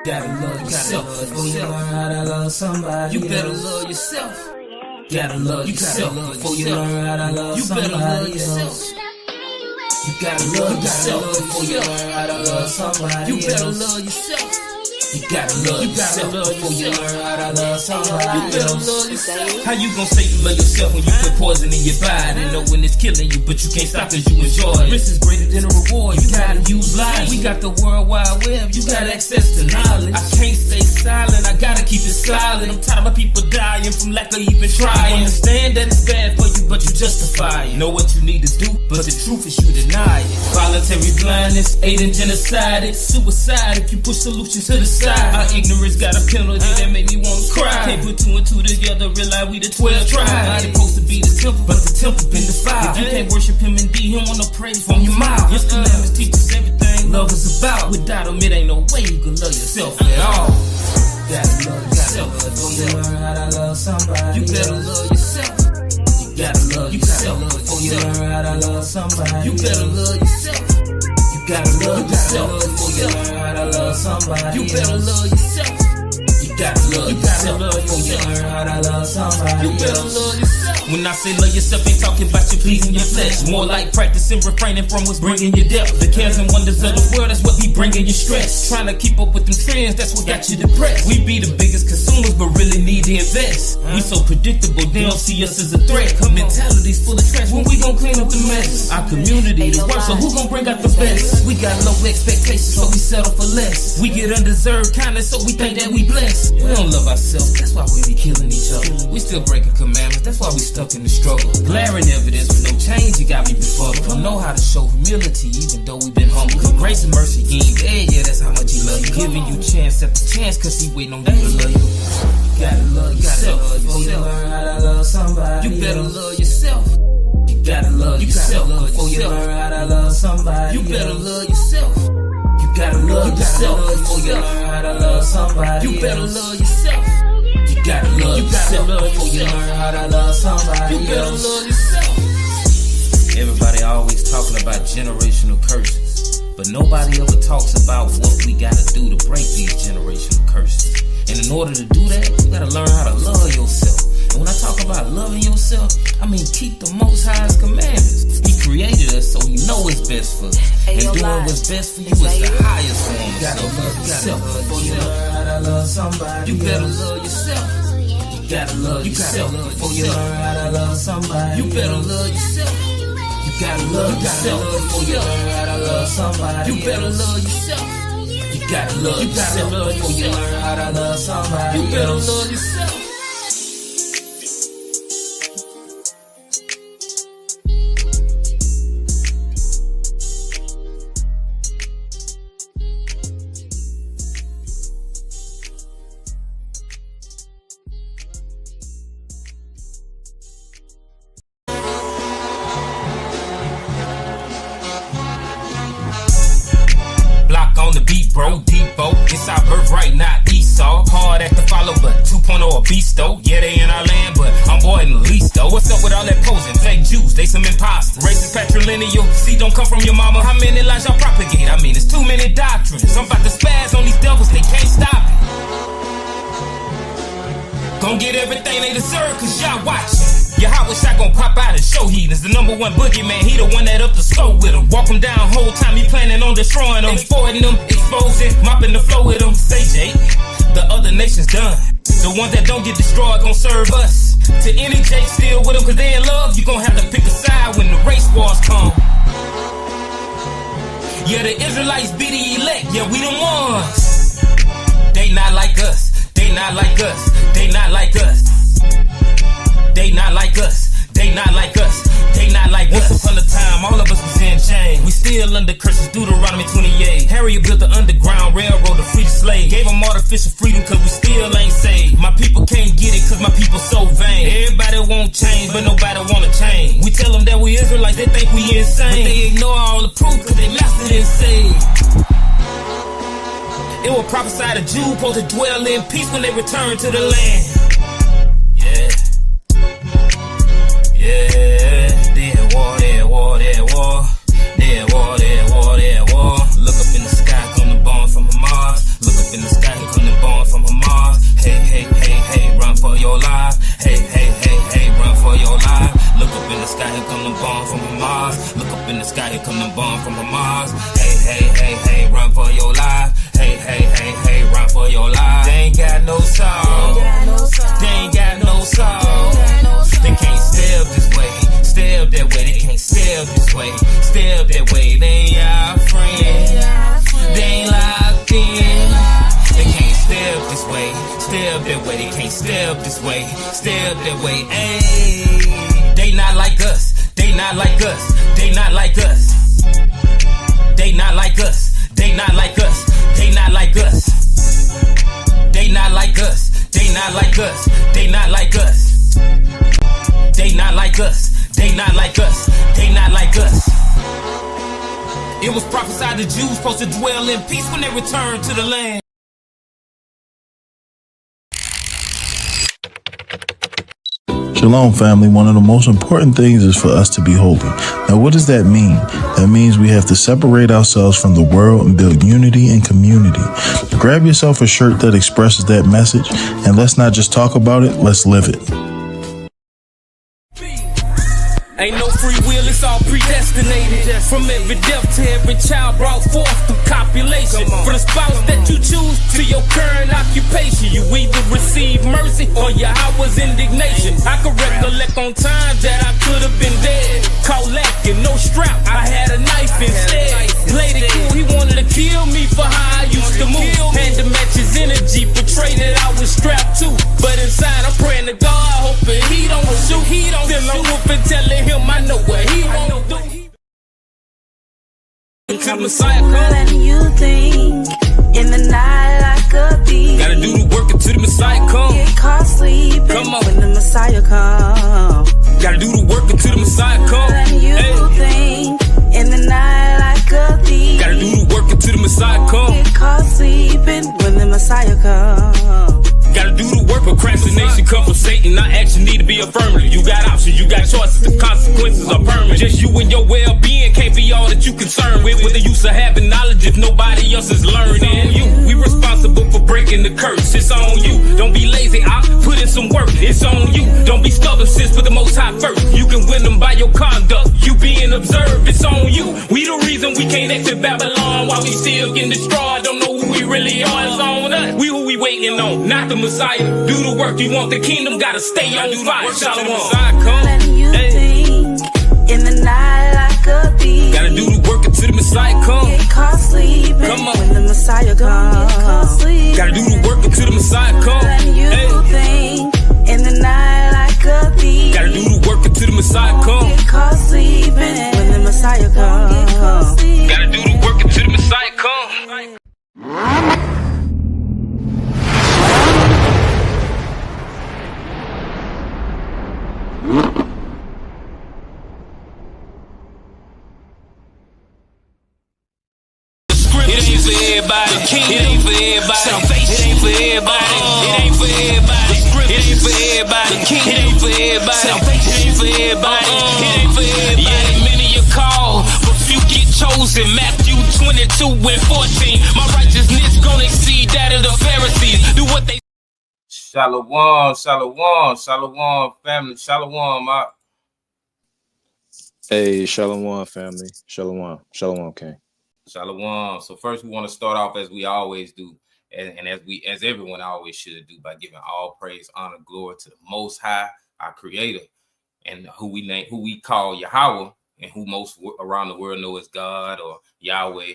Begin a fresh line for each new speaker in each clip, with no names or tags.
Gotta love yourself before you learn how to love somebody. You better love yourself. Gotta love yourself before you learn how to love somebody else. You gotta love yourself before you learn how to love somebody else. You better love yourself. You gotta love yourself before you learn how to love somebody else. How you gon' say you love yourself when you put poison in your body? Knowing it's killing you, but you can't stop cause you enjoy it. Risk is greater than a reward, you gotta use lies. We got the world wide web, you got access to knowledge. I can't stay silent, I gotta keep it silent. I'm tired of my people dying from lack of even trying. Understand that it's bad for you, but you justify it. Know what you need to do, but the truth is you deny it. Voluntary blindness, aiding genocide, it's suicide if you push solutions to the side. Our ignorance got a penalty that make me wanna cry. Can't put two and two together, realize we the 12 tribes. Body supposed to be the temple, but the temple been defiled. If you can't worship him indeed, he don't want no praise from your mouth. His commandments teach us everything love is about. Without him, it ain't no way you can love yourself at all. Gotta love yourself before you learn how to love somebody. You better love yourself. You gotta love yourself before you learn how to love somebody. You better love yourself. You gotta love yourself before you learn how to love somebody. You better love yourself. You gotta love yourself before you learn how to love somebody. You better love yourself. When I say love yourself, ain't talking about you pleasing your flesh. More like practicing refraining from what's bringing you depth. The cares and wonders of the world, that's what be bringing you stress. Trying to keep up with them trends, that's what got you depressed. We be the biggest consumers, but really need to invest. We so predictable, they don't see us as a threat. Mentality's full of trash, when we gon' clean up the mess? Our community the worst, so who gon' bring out the best? We got low expectations, so we settle for less. We get undeserved kindness, so we think that we blessed. We don't love ourselves, that's why we be killing each other. We still breaking commandments, that's why we stuck in the struggle. Glaring evidence with no change, you got me befuddled. Don't know how to show humility, even though we been humble. Grace and mercy, you ain't dead, yeah, that's how much he love you. Giving you chance after chance, cause he waiting on you to love you. You gotta love yourself before you learn how to love somebody. You better love yourself. You gotta love yourself before you learn how to love somebody. You better love yourself. You gotta love yourself before you learn how to love somebody. You better love yourself. You gotta love yourself before you learn how to love somebody. You better love yourself. Everybody always talking about generational curses, but nobody ever talks about what we gotta do to break these generational curses. And in order to do that, you gotta learn how to love yourself. And when I talk about loving yourself, I mean keep the Most High's commandments. He created us, so he know what's best for us. And doing what's best for you is the highest form. You gotta love yourself before you learn how to love somebody. You better love yourself. You gotta love yourself before you learn how to love somebody. You better love yourself. You gotta love yourself before you learn how to love somebody. You better love yourself. You gotta love yourself before you learn how to love somebody. You better love yourself. On the beat, bro, Depot. It's our birthright, not Esau. Hard at the follow, but 2.0 a beast, though. Yeah, they in our land, but I'm boy in the least, though. What's up with all that posing? Fake Jews, they some imposters. Racist patrilineal, see, don't come from your mama. How many lies y'all propagate? I mean, it's too many doctrines. I'm about to spaz on these devils, they can't stop it. Gon' get everything they deserve, cause y'all watching. Yeah, how wish I gon' pop out and show heathens. The number one boogeyman, he the one that up the scope with him. Walk him down whole time, he planning on destroying them. Exploiting them, exposing, mopping the flow with them. Say Jay, the other nation's done. The ones that don't get destroyed gon' serve us. To any Jake still with them, cause they in love, you gon' have to pick a side when the race wars come. Yeah, the Israelites be the elect, yeah, we the ones. They not like us, they not like us, they not like us. They not like us, they not like us, they not like us. Once upon a time, all of us was in chains. We still under curses, Deuteronomy 28. Harriet built the underground railroad to free the slave. Gave them artificial freedom cause we still ain't saved. My people can't get it cause my people so vain. Everybody want change, but nobody wanna change. We tell them that we Israelites, they think we insane. But they ignore all the proof cause they mastered and saved. It will prophesy the Jew supposed to dwell in peace when they return to the land. Yeah. Yeah, there war, there war, there war. There war, there war, there war. Look up in the sky, come the bomb from Mars. Look up in the sky, sky, here come them bombs from the Mars. Hey, hey, hey, hey, run for your life. Hey, hey, hey, hey, run for your life. They ain't got no soul. They ain't got no soul. They can't stay up this way. Stay up that way. They can't stay up this way. Stay up that way. They ain't our friend. They ain't locked in. They can't stay up this way. Stay up that way. They can't stay up this way. Stay up that way. Ayy. They not like us. They not like us. They not like us. They not like us. They not like us. They not like us. They not like us. They not like us. They not like us. They not like us. They not like us. They not like us. It was prophesied the Jews supposed to dwell in peace when they return to the land.
Shalom, family. One of the most important things is for us to be holy. Now, what does that mean? That means we have to separate ourselves from the world and build unity and community. Grab yourself a shirt that expresses that message, and let's not just talk about it, let's live it.
Ain't no free will, it's all predestinated. From every death to every child brought forth through copulation. From the spouse that you choose to your current occupation, you either receive mercy or Yahweh's indignation. I can recollect on times that I could have been dead. Caught lacking, no strap, I had a knife instead. Played it cool, he wanted to kill me for how I used to move. Had to match his energy, portray that I was strapped too. But inside I'm praying to God, hoping he don't shoot. Still I'm whooping, telling him I know what he won't do. Until Messiah come.
And you think in the night like a thief.
Gotta do the work until the Messiah come.
Get caught sleeping.
Come on.
When the Messiah come.
Gotta do the work until the Messiah come.
And you think in the night like a thief.
Gotta do the work until the Messiah come.
Get caught sleeping when the Messiah come.
Gotta do the work. Procrastination come from Satan. Not action need to be affirmative. You got options, you got choices. The consequences are permanent. Just you and your well-being can't be all that you concerned with. With the use of having knowledge if nobody else is learning. You, we responsible for breaking the curse. It's on you. Don't be lazy. I put in some work. It's on you. Don't be stubborn. Sis, put the Most High first. You can win them by your conduct. You being observed. It's on you. We the reason we can't exit Babylon while we still getting destroyed. Don't know who we really are. It's on us. We who we waiting on, not the Messiah. Do the work. You want the kingdom, gotta stay on fire. Shalom.
And you think in the night like a thief.
Gotta do the work until the Messiah come.
Get caught sleeping.
Come on.
When the Messiah come.
Gotta do the work until the Messiah come.
And you think in the night like a thief.
Gotta do the work until the Messiah come.
Get caught sleeping when the Messiah come.
Gotta do the work until the Messiah come. It ain't for everybody. It ain't for everybody. Salvation. It ain't for everybody. It ain't for everybody. It ain't for everybody. It ain't for everybody. Salvation. It ain't for everybody. It ain't for everybody. Yeah, many are called, but few get chosen. Matthew 22:14. My righteousness gonna exceed that of the Pharisees. Do what they. Shalom, shalom, shalom, family, shalom.
Hey, Shalom family. Shalom. Shalom, King.
Shalom. So first we want to start off as we always do, and as everyone always should do, by giving all praise, honor, glory to the Most High, our Creator, and who we call Yahweh, and who most around the world know as God or Yahweh.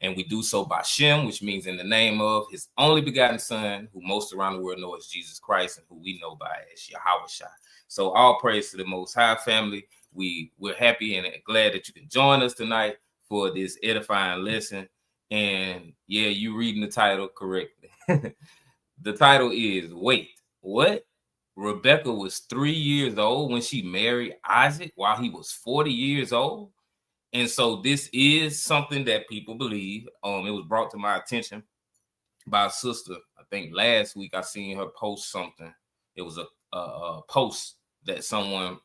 And we do so by Shem, which means in the name of His only begotten Son, who most around the world know as Jesus Christ, and who we know by as Yahweh Shai. So all praise to the Most High, family. We're happy and glad that you can join us tonight for this edifying lesson. And yeah, you reading the title correctly. The title is Wait, What? Rebekah was 3 years old when she married Isaac while he was 40 years old. And so this is something that people believe. It was brought to my attention by a sister. I think last week I seen her post something. It was a post that someone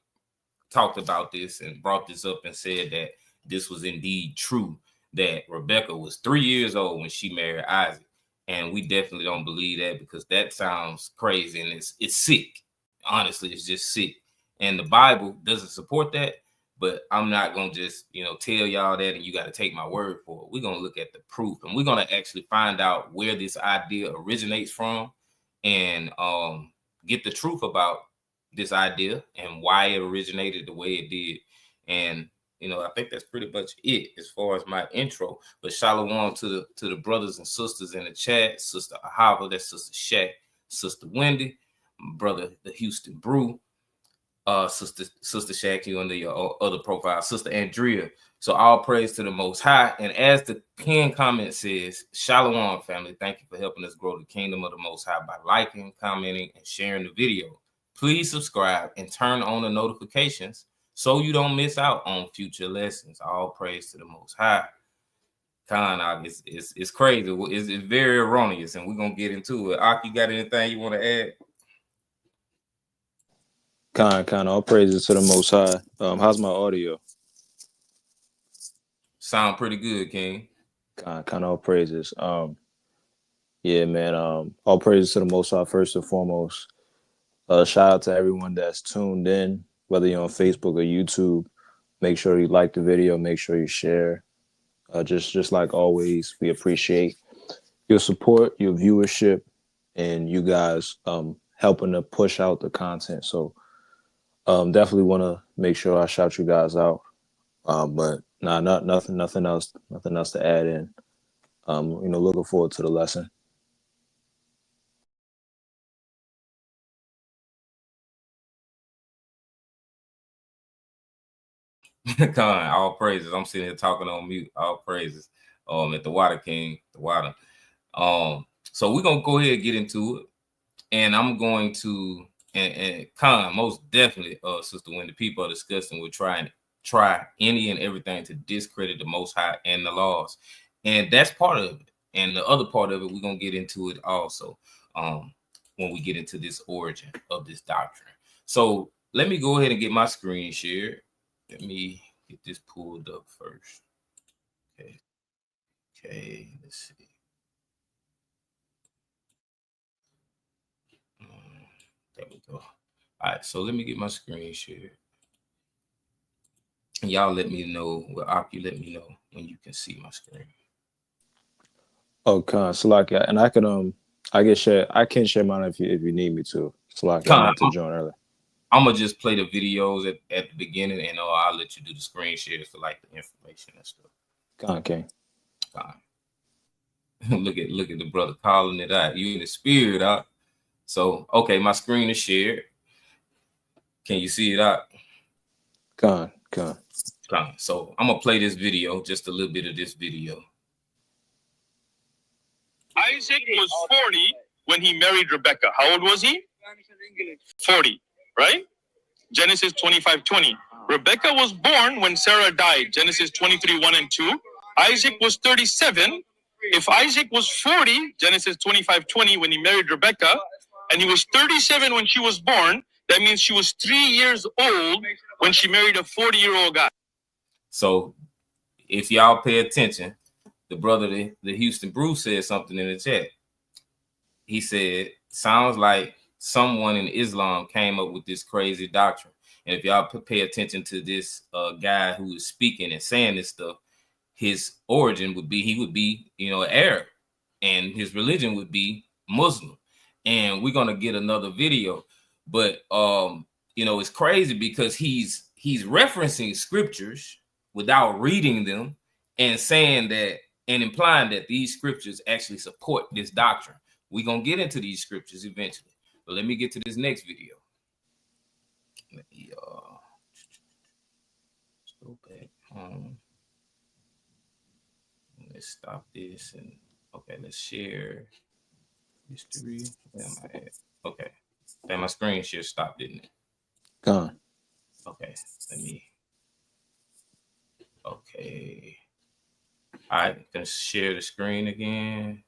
talked about this and brought this up and said that this was indeed true, that Rebekah was 3 years old when she married Isaac. And we definitely don't believe that, because that sounds crazy and it's sick. Honestly, it's just sick. And the Bible doesn't support that. But I'm not gonna just, tell y'all that and you got to take my word for it. We're gonna look at the proof, and we're gonna actually find out where this idea originates from, and get the truth about this idea and why it originated the way it did. And I think that's pretty much it as far as my intro. But shalom to the brothers and sisters in the chat. Sister Ahava, that's Sister Shaq, Sister Wendy, brother the Houston Brew, Sister Shaq, you under your other profile, Sister Andrea. So all praise to the Most High. And as the pinned comment says, shalom, family. Thank you for helping us grow the kingdom of the Most High by liking, commenting, and sharing the video. Please subscribe and turn on the notifications so you don't miss out on future lessons. All praise to the Most High. Khan, it's crazy. It's very erroneous, and we're going to get into it. Ak, you got anything you want to add?
Khan, all praises to the Most High. How's my audio?
Sound pretty good, King.
Khan, all praises. Yeah, man. All praises to the Most High first and foremost. Shout out to everyone that's tuned in, whether you're on Facebook or YouTube. Make sure you like the video. Make sure you share. Just like always, we appreciate your support, your viewership, and you guys helping to push out the content. So definitely want to make sure I shout you guys out. But nothing else to add in. Looking forward to the lesson.
Khan, all praises. I'm sitting here talking on mute. All praises. At the Water King, the Water. So we're gonna go ahead and get into it, and I'm going to and Khan, most definitely, Sister, when the people are discussing, we're trying to try any and everything to discredit the Most High and the laws, and that's part of it. And the other part of it, we're gonna get into it also when we get into this origin of this doctrine. So let me go ahead and get my screen shared. Let me get this pulled up first. Okay, let's see. There we go. All right, so let me get my screen shared. And y'all let me know, you let me know when you can see my screen.
Oh, so like, and I can I can share mine if you need me to. So like, I meant to join earlier.
I'm gonna just play the videos at the beginning, and I'll let you do the screen shares for like the information and stuff.
Okay.
Look at the brother calling it out. You in the spirit, out. So okay, my screen is shared. Can you see it out?
Con.
So I'm gonna play this video, just a little bit of this video.
Isaac was 40 when he married Rebekah. How old was he? 40. Right? Genesis 25:20. Rebekah was born when Sarah died. Genesis 23:1 and 2. Isaac was 37. If Isaac was 40, Genesis 25:20, when he married Rebekah, and he was 37 when she was born, that means she was 3 years old when she married a 40-year-old guy.
So if y'all pay attention, the brother, the Houston Brew, said something in the chat. He said, sounds like someone in Islam came up with this crazy doctrine. And if y'all pay attention to this guy who is speaking and saying this stuff, his origin would be, Arab, and his religion would be Muslim. And we're gonna get another video, but it's crazy because he's referencing scriptures without reading them and saying that and implying that these scriptures actually support this doctrine. We're gonna get into these scriptures eventually. But let me get to this next video. Let me let's go back home. Let's stop this and okay, let's share history. Where am I at? Okay. Then my screen share stopped, didn't it?
Gone.
Okay, okay. All right, gonna share the screen again.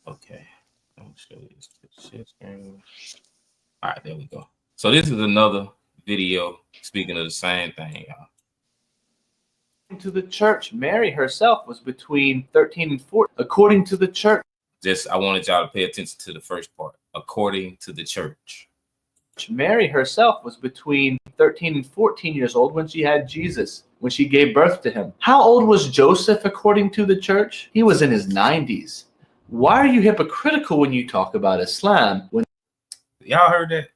Okay, I'm gonna show you this share screen. All right, there we go. So this is another video speaking of the same thing, y'all.
To the church, Mary herself was between 13 and 14, according to the church.
I wanted y'all to pay attention to the first part. According to the church.
Mary herself was between 13 and 14 years old when she had Jesus, when she gave birth to him. How old was Joseph according to the church? He was in his 90s. Why are you hypocritical when you talk about Islam?
Y'all heard that?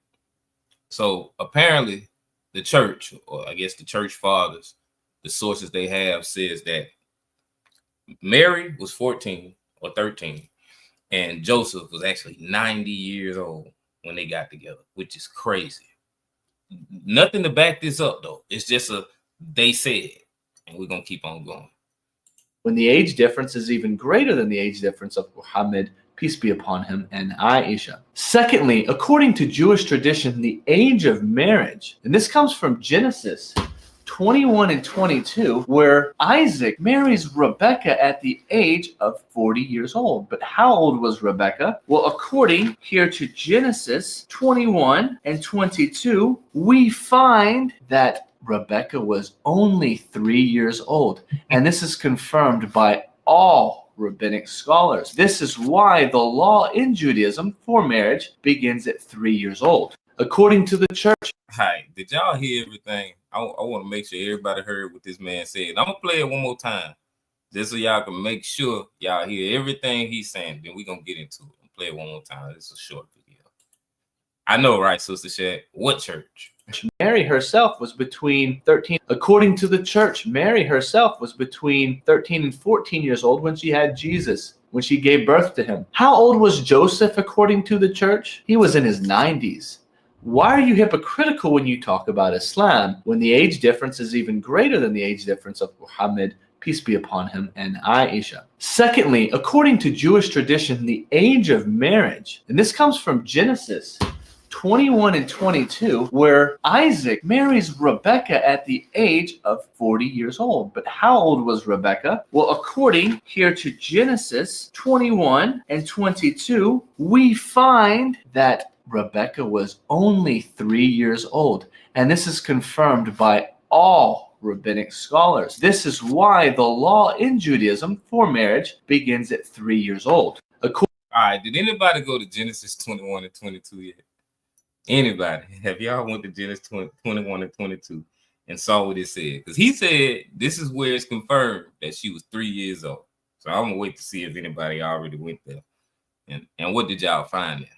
So apparently the church, or I guess the church fathers, the sources they have says that Mary was 14 or 13 and Joseph was actually 90 years old when they got together, which is crazy. Nothing to back this up though. It's just they said, and we're gonna keep on going.
When the age difference is even greater than the age difference of Muhammad, peace be upon him, and Aisha. Secondly, according to Jewish tradition, the age of marriage, and this comes from Genesis 21 and 22, where Isaac marries Rebekah at the age of 40 years old. But how old was Rebekah? Well, according here to Genesis 21 and 22, we find that Rebekah was only 3 years old. And this is confirmed by all rabbinic scholars. This is why the law in Judaism for marriage begins at 3 years old. According to the church.
Hi, did y'all hear everything? I want to make sure everybody heard what this man said. I'm going to play it one more time, just so y'all can make sure y'all hear everything he's saying. Then we're going to get into it. I'll play it one more time. This is a short video. I know, right, Sister Shaq? What church?
Mary herself was between 13. According to the church, Mary herself was between 13 and 14 years old when she had Jesus, when she gave birth to him. How old was Joseph according to the church? He was in his 90s. Why are you hypocritical when you talk about Islam when the age difference is even greater than the age difference of Muhammad, peace be upon him, and Aisha? Secondly, according to Jewish tradition, the age of marriage, and this comes from Genesis 21 and 22, where Isaac marries Rebekah at the age of 40 years old. But how old was Rebekah? Well, according here to Genesis 21 and 22, we find that Rebekah was only 3 years old. And this is confirmed by all rabbinic scholars. This is why the law in Judaism for marriage begins at 3 years old. All
right, did anybody go to Genesis 21 and 22 yet? Anybody? Have y'all went to Genesis 21 and 22 and saw what it said? Because he said this is where it's confirmed that she was 3 years old. So I'm going to wait to see if anybody already went there. And what did y'all find there?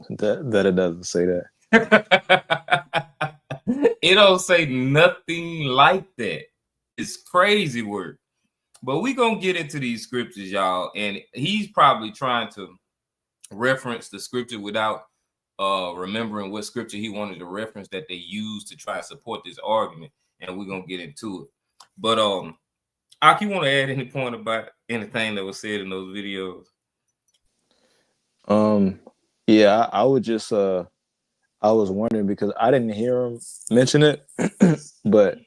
That it doesn't say that.
It don't say nothing like that. It's crazy work. But we're going to get into these scriptures, y'all. And he's probably trying to reference the scripture without remembering what scripture he wanted to reference that they used to try to support this argument. And we're going to get into it. But, Aki, you want to add any point about anything that was said in those videos?
Yeah, I would just I was wondering because I didn't hear him mention it, but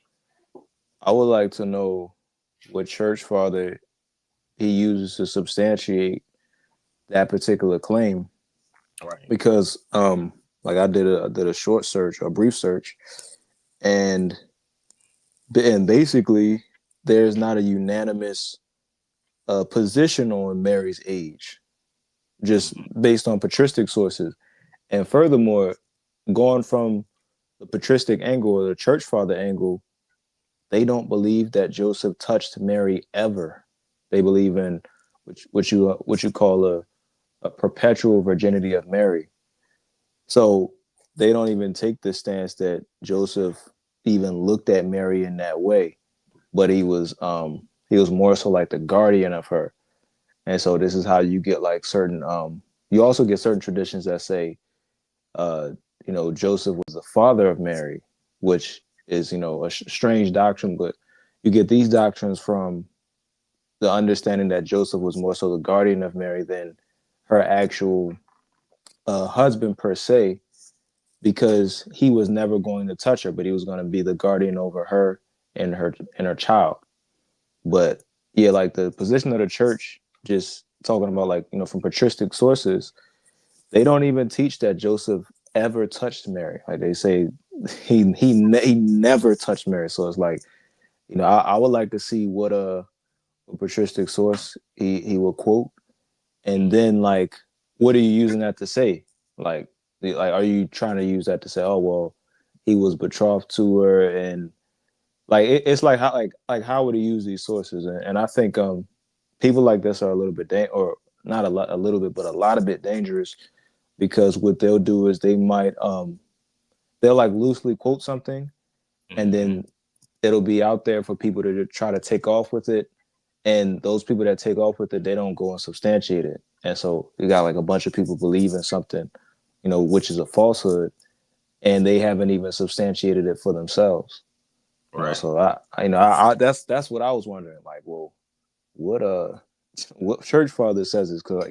I would like to know what church father he uses to substantiate that particular claim.
Right.
Because like I did a short search, a brief search, and basically there's not a unanimous position on Mary's age, just based on patristic sources. And furthermore, going from the patristic angle or the church father angle, they don't believe that Joseph touched Mary ever. They believe in what you call a perpetual virginity of Mary. So they don't even take the stance that Joseph even looked at Mary in that way, but he was more so like the guardian of her. And so this is how you get like certain, you also get certain traditions that say, Joseph was the father of Mary, which is, a strange doctrine, but you get these doctrines from the understanding that Joseph was more so the guardian of Mary than her actual husband per se, because he was never going to touch her, but he was going to be the guardian over her and her child. But yeah, like the position of the church, just talking about like, from patristic sources, they don't even teach that Joseph ever touched Mary. Like they say he never touched Mary. So it's like, I would like to see what a patristic source he will quote, and then like what are you using that to say? Like, are you trying to use that to say, oh well, he was betrothed to her, and like it's like how would he use these sources? And I think people like this are a little bit or not a little bit, but a lot of bit dangerous, because what they'll do is they might they'll like loosely quote something, and then it'll be out there for people to try to take off with it. And those people that take off with it, they don't go and substantiate it. And so you got like a bunch of people believing something, you know, which is a falsehood, and they haven't even substantiated it for themselves. Right. You know, so I that's what I was wondering. Like, well, what church father says this? Because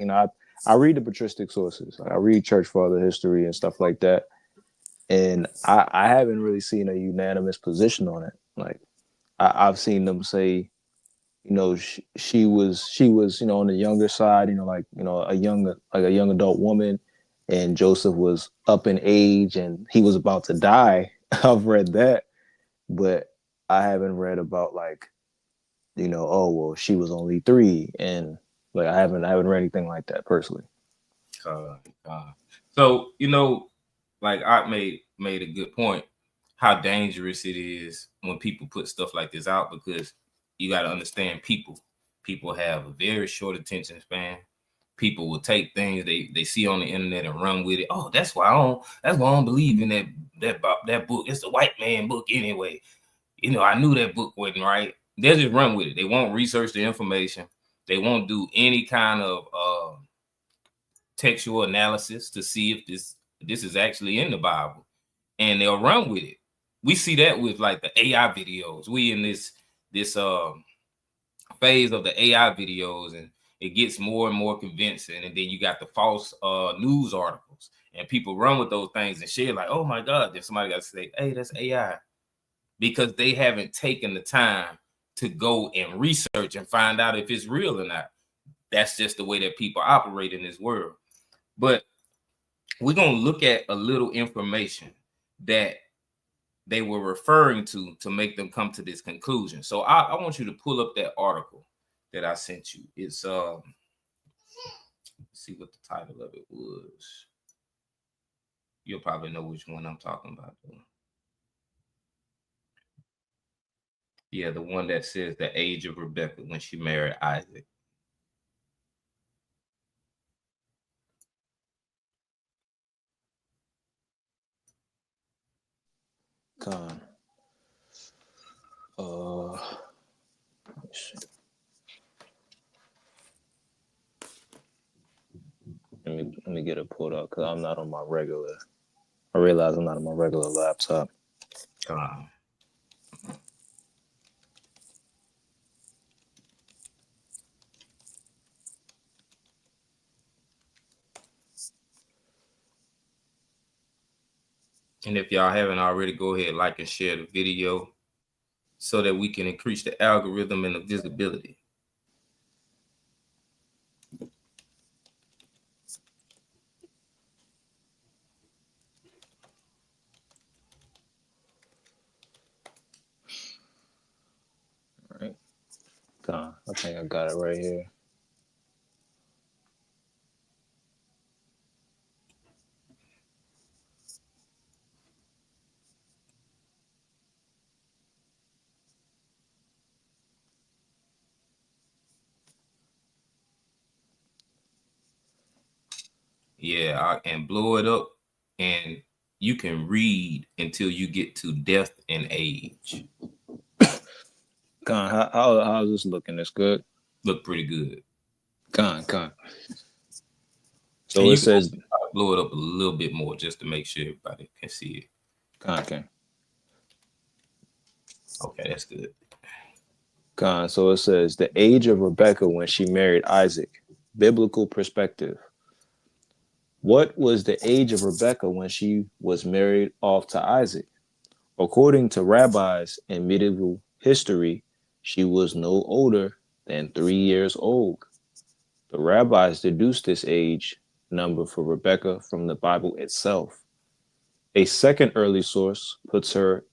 I read the patristic sources. Like, I read church father history and stuff like that, and I haven't really seen a unanimous position on it. Like, I've seen them say, you know, she was, you know, on the younger side, you know, like, you know, a young adult woman, and Joseph was up in age and he was about to die. I've read that, but I haven't read about like, you know, oh well, she was only 3, and like I haven't read anything like that personally.
So, you know, like I made a good point, how dangerous it is when people put stuff like this out, because you got to understand people have a very short attention span. People will take things they see on the internet and run with it. Oh, that's why I don't believe in that book. It's a white man book anyway. You know, I knew that book wasn't right. They'll just run with it. They won't research the information. They won't do any kind of textual analysis to see if this is actually in the Bible, and they'll run with it. We see that with like the AI videos. We in this phase of the AI videos, and it gets more and more convincing. And then you got the false news articles, and people run with those things and share like, oh my God, then somebody got to say, hey, that's AI, because they haven't taken the time to go and research and find out if it's real or not. That's just the way that people operate in this world. But we're going to look at a little information that they were referring to make them come to this conclusion. So I want you to pull up that article that I sent you. It's let's see what the title of it was. You'll probably know which one I'm talking about, though. Yeah, the one that says the age of Rebekah when she married Isaac.
Let me see. Let me get it pulled up, because I'm not on my regular. I realize I'm not on my regular laptop.
And if y'all haven't already, go ahead, like and share the video so that we can increase the algorithm and the visibility.
All right. I think I got it right here.
Yeah, and blow it up, and you can read until you get to death and age.
How's this looking? It's good.
Look pretty good.
So it says
blow it up a little bit more just to make sure everybody can see it.
Okay,
that's good.
So it says the age of Rebekah when she married Isaac. Biblical perspective. What was the age of Rebekah when she was married off to Isaac? According to rabbis in medieval history, she was no older than 3 years old. The rabbis deduced this age number for Rebekah from the Bible itself. A second early source puts her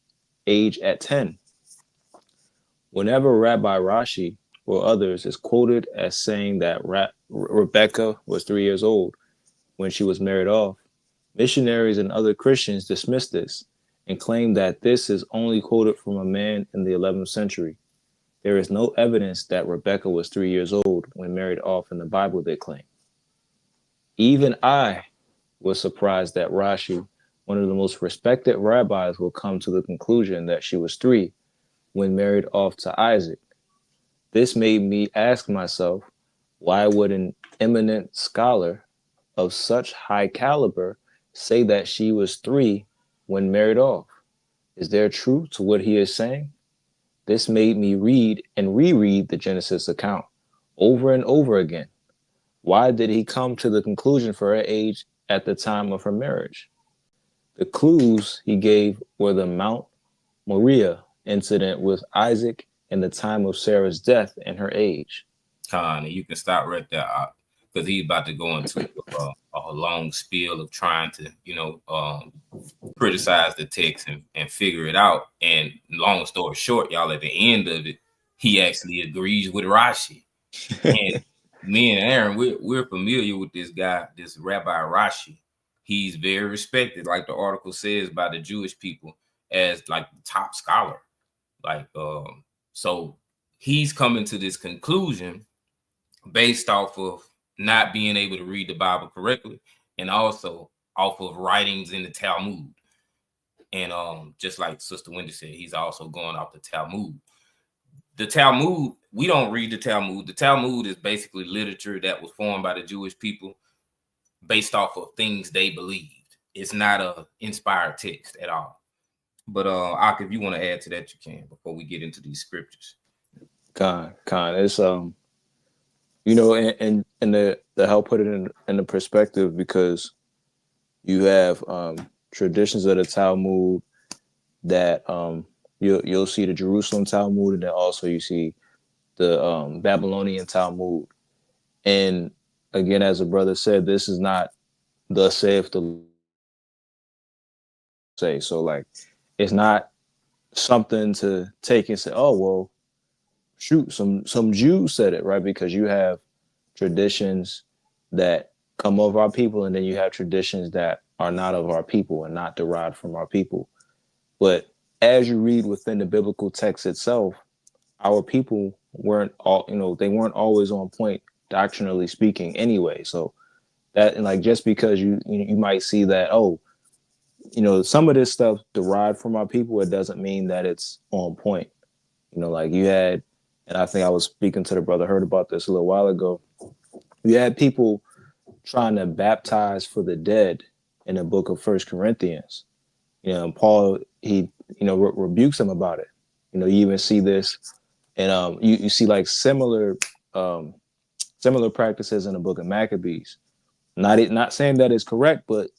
age at 10. Whenever Rabbi Rashi or others is quoted as saying that Rebekah was 3 years old, when she was married off. Missionaries and other Christians dismissed this and claimed that this is only quoted from a man in the 11th century. There is no evidence that Rebekah was 3 years old when married off in the Bible, they claim. Even I was surprised that Rashi, one of the most respected rabbis, will come to the conclusion that she was 3 when married off to Isaac. This made me ask myself, why would an eminent scholar of such high caliber say that she was 3 when married off? Is there truth to what he is saying? This made me read and reread the Genesis account over and over again. Why did he come to the conclusion for her age at the time of her marriage? The clues he gave were the Mount Moriah incident with Isaac and the time of Sarah's death and her age.
Con, and you can stop right there because he's about to go into a long spiel of trying to, criticize the text and figure it out. And long story short, y'all, at the end of it, he actually agrees with Rashi. And me and Aaron, we're familiar with this guy, this Rabbi Rashi. He's very respected, like the article says, by the Jewish people as like the top scholar. So he's coming to this conclusion based off of not being able to read the Bible correctly, and also off of writings in the Talmud. And just like Sister Wendy said, he's also going off the Talmud. The Talmud, we don't read the Talmud. The Talmud is basically literature that was formed by the Jewish people based off of things they believed. It's not an inspired text at all. But Ak, if you want to add to that, you can before we get into these scriptures.
Con, it's and the help put it in the perspective, because you have traditions of the Talmud that you'll see the Jerusalem Talmud, and then also you see the Babylonian Talmud. And again, as a brother said, this is not thus saith the say. So like, it's not something to take and say, oh well, shoot, some Jews said it, right? Because you have traditions that come of our people, and then you have traditions that are not of our people and not derived from our people. But as you read within the biblical text itself, our people weren't they weren't always on point doctrinally speaking anyway. So that, and like, just because you might see that, some of this stuff derived from our people, it doesn't mean that it's on point. Like you had, and I think I was speaking to the brother, heard about this a little while ago. You had people trying to baptize for the dead in the book of 1 Corinthians. And Paul, he, rebukes them about it. You even see this, and you see like similar practices in the book of Maccabees. Not saying that it's correct, but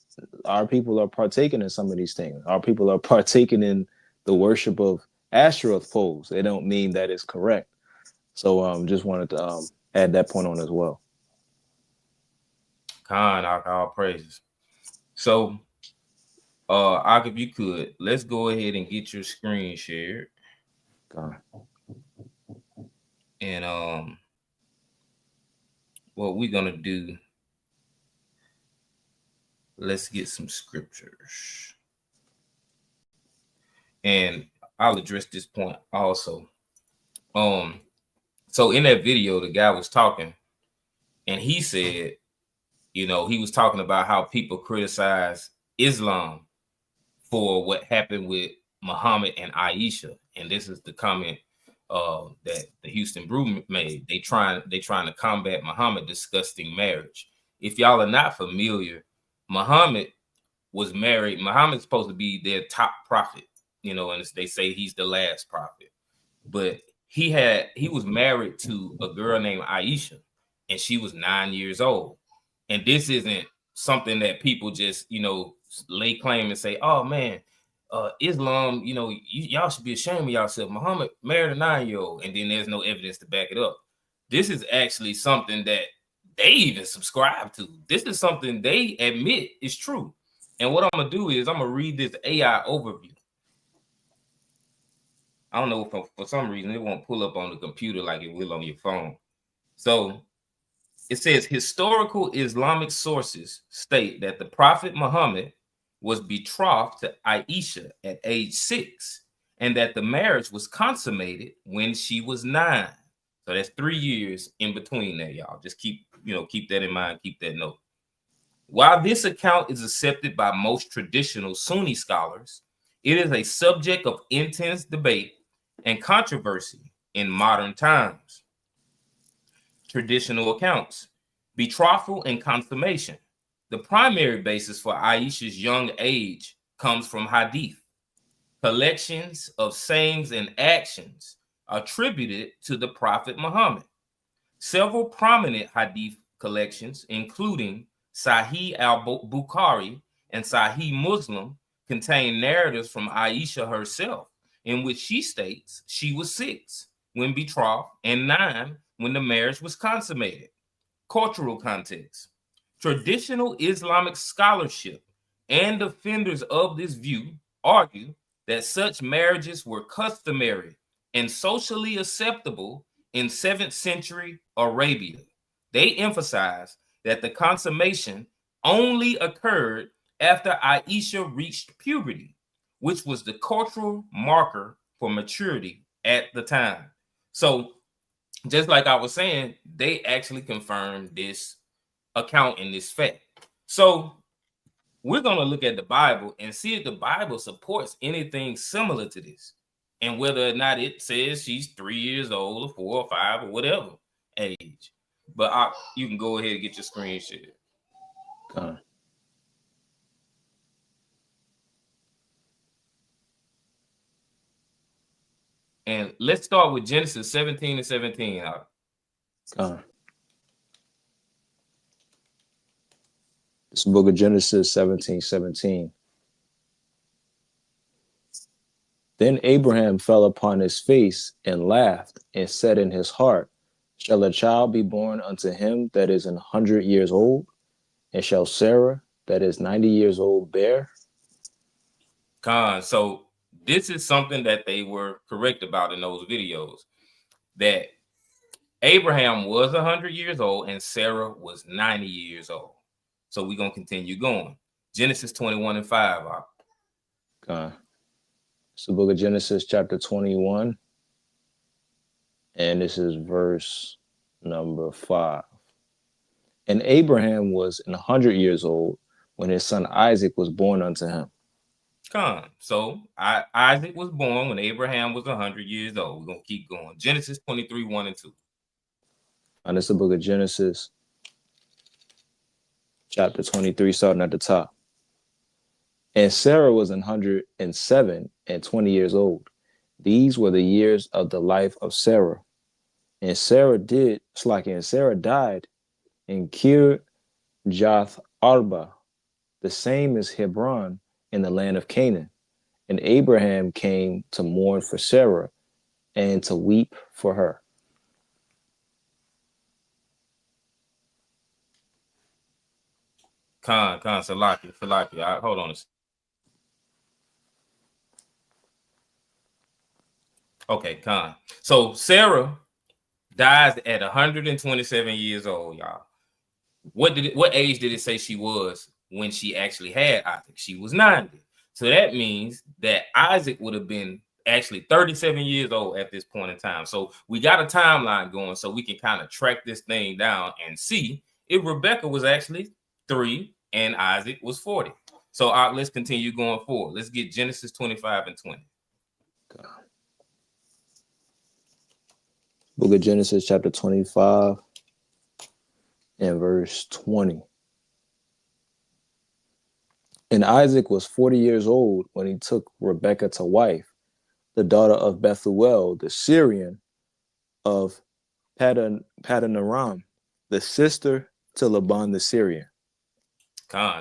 our people are partaking in some of these things. Our people are partaking in the worship of Ashtoreth poles. They don't mean that it's correct. So just wanted to add that point on as well.
Khan, all praises. So, Ak, if you could, let's go ahead and get your screen shared.
Khan.
And what we're gonna do, let's get some scriptures. And I'll address this point also. So in that video, the guy was talking, and he said, he was talking about how people criticize Islam for what happened with Muhammad and Aisha. And this is the comment that the Houston Brew made. They trying to combat Muhammad disgusting marriage. If y'all are not familiar, Muhammad was married. Muhammad's supposed to be their top prophet, and they say he's the last prophet. But he was married to a girl named Aisha, and she was 9 years old. And this isn't something that people just, lay claim and say, oh man, Islam, y'all should be ashamed of yourself. Muhammad married a 9-year-old, and then there's no evidence to back it up. This is actually something that they even subscribe to. This is something they admit is true. And what I'm going to do is I'm going to read this AI overview. I don't know if for some reason it won't pull up on the computer like it will on your phone. So it says historical Islamic sources state that the Prophet Muhammad was betrothed to Aisha at age 6, and that the marriage was consummated when she was 9. So that's 3 years in between there, y'all. Just keep that in mind, keep that note. While this account is accepted by most traditional Sunni scholars, it is a subject of intense debate and controversy in modern times. Traditional accounts, betrothal and consummation. The primary basis for Aisha's young age comes from hadith, collections of sayings and actions attributed to the Prophet Muhammad. Several prominent hadith collections, including Sahih al-Bukhari and Sahih Muslim, contain narratives from Aisha herself, in which she states she was 6 when betrothed and 9 when the marriage was consummated. Cultural context. Traditional Islamic scholarship and defenders of this view argue that such marriages were customary and socially acceptable in 7th century Arabia. They emphasize that the consummation only occurred after Aisha reached puberty, which was the cultural marker for maturity at the time. So, just like I was saying, they actually confirmed this account in this fact. So, we're going to look at the Bible and see if the Bible supports anything similar to this, and whether or not it says she's 3 years old or 4 or 5 or whatever age. But you can go ahead and get your screen shared. And let's start with Genesis 17 and 17.
This book of Genesis 17:17. Then Abraham fell upon his face and laughed and said in his heart, shall a child be born unto him that is 100 years old? And shall Sarah that is 90 years old bear?
So this is something that they were correct about in those videos, that Abraham was 100 years old and Sarah was 90 years old. So we're going to continue going. Genesis 21 and 5.
It's the book of Genesis chapter 21. And this is verse number 5. And Abraham was 100 years old when his son Isaac was born unto him.
So Isaac was born when Abraham was 100 years old. We're going to keep going. Genesis 23, 1 and 2.
And it's the book of Genesis chapter 23, starting at the top. And Sarah was 107 and 20 years old. These were the years of the life of Sarah. And Sarah died in Kirjath Arba, the same as Hebron, in the land of Canaan. And Abraham came to mourn for Sarah and to weep for her.
Salaki. Hold on a second. Okay, So Sarah dies at 127 years old, y'all. What age did it say she was when she actually had Isaac? She was 90. So that means that Isaac would have been actually 37 years old at this point in time. So we got a timeline going so we can kind of track this thing down and see if Rebekah was actually 3 and Isaac was 40. So let's continue going forward. Let's get Genesis 25 and 20.
Book of Genesis chapter 25 and verse 20. And Isaac was 40 years old when he took Rebekah to wife, the daughter of Bethuel, the Syrian of Padanaram, the sister to Laban the Syrian.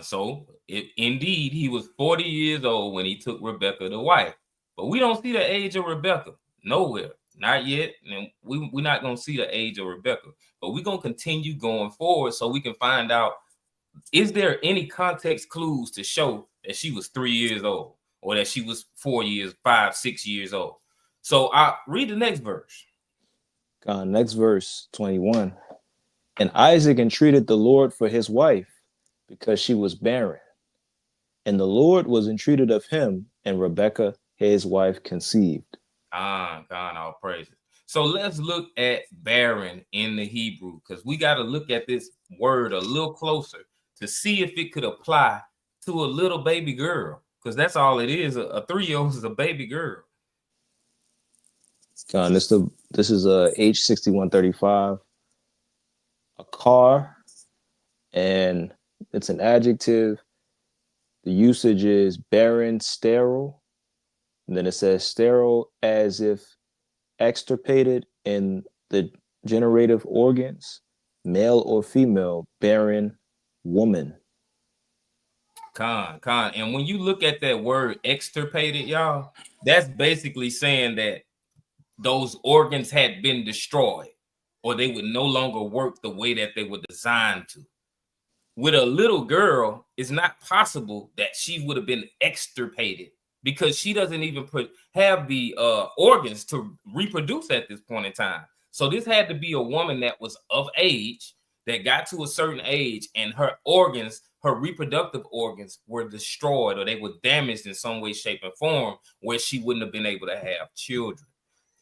So indeed, he was 40 years old when he took Rebekah to wife. But we don't see the age of Rebekah nowhere. Not yet. And we're not going to see the age of Rebekah. But we're going to continue going forward so we can find out, is there any context clues to show that she was 3 years old or that she was 4 years, 5, 6 years old? So I'll read the next verse.
Next verse, 21. And Isaac entreated the Lord for his wife, because she was barren. And the Lord was entreated of him, and Rebekah his wife conceived.
God, all praises. So let's look at barren in the Hebrew, because we got to look at this word a little closer to see if it could apply to a little baby girl, because that's all it is. A 3-year-old is a baby girl.
This is a H6135, a car, and it's an adjective. The usage is barren, sterile. And then it says sterile as if extirpated in the generative organs, male or female, barren woman.
Con. And when you look at that word extirpated, y'all, that's basically saying that those organs had been destroyed, or they would no longer work the way that they were designed to. With a little girl, it's not possible that she would have been extirpated, because she doesn't even have the organs to reproduce at this point in time. So this had to be a woman that was of age, that got to a certain age, and her organs, her reproductive organs, were destroyed, or they were damaged in some way, shape, and form, where she wouldn't have been able to have children.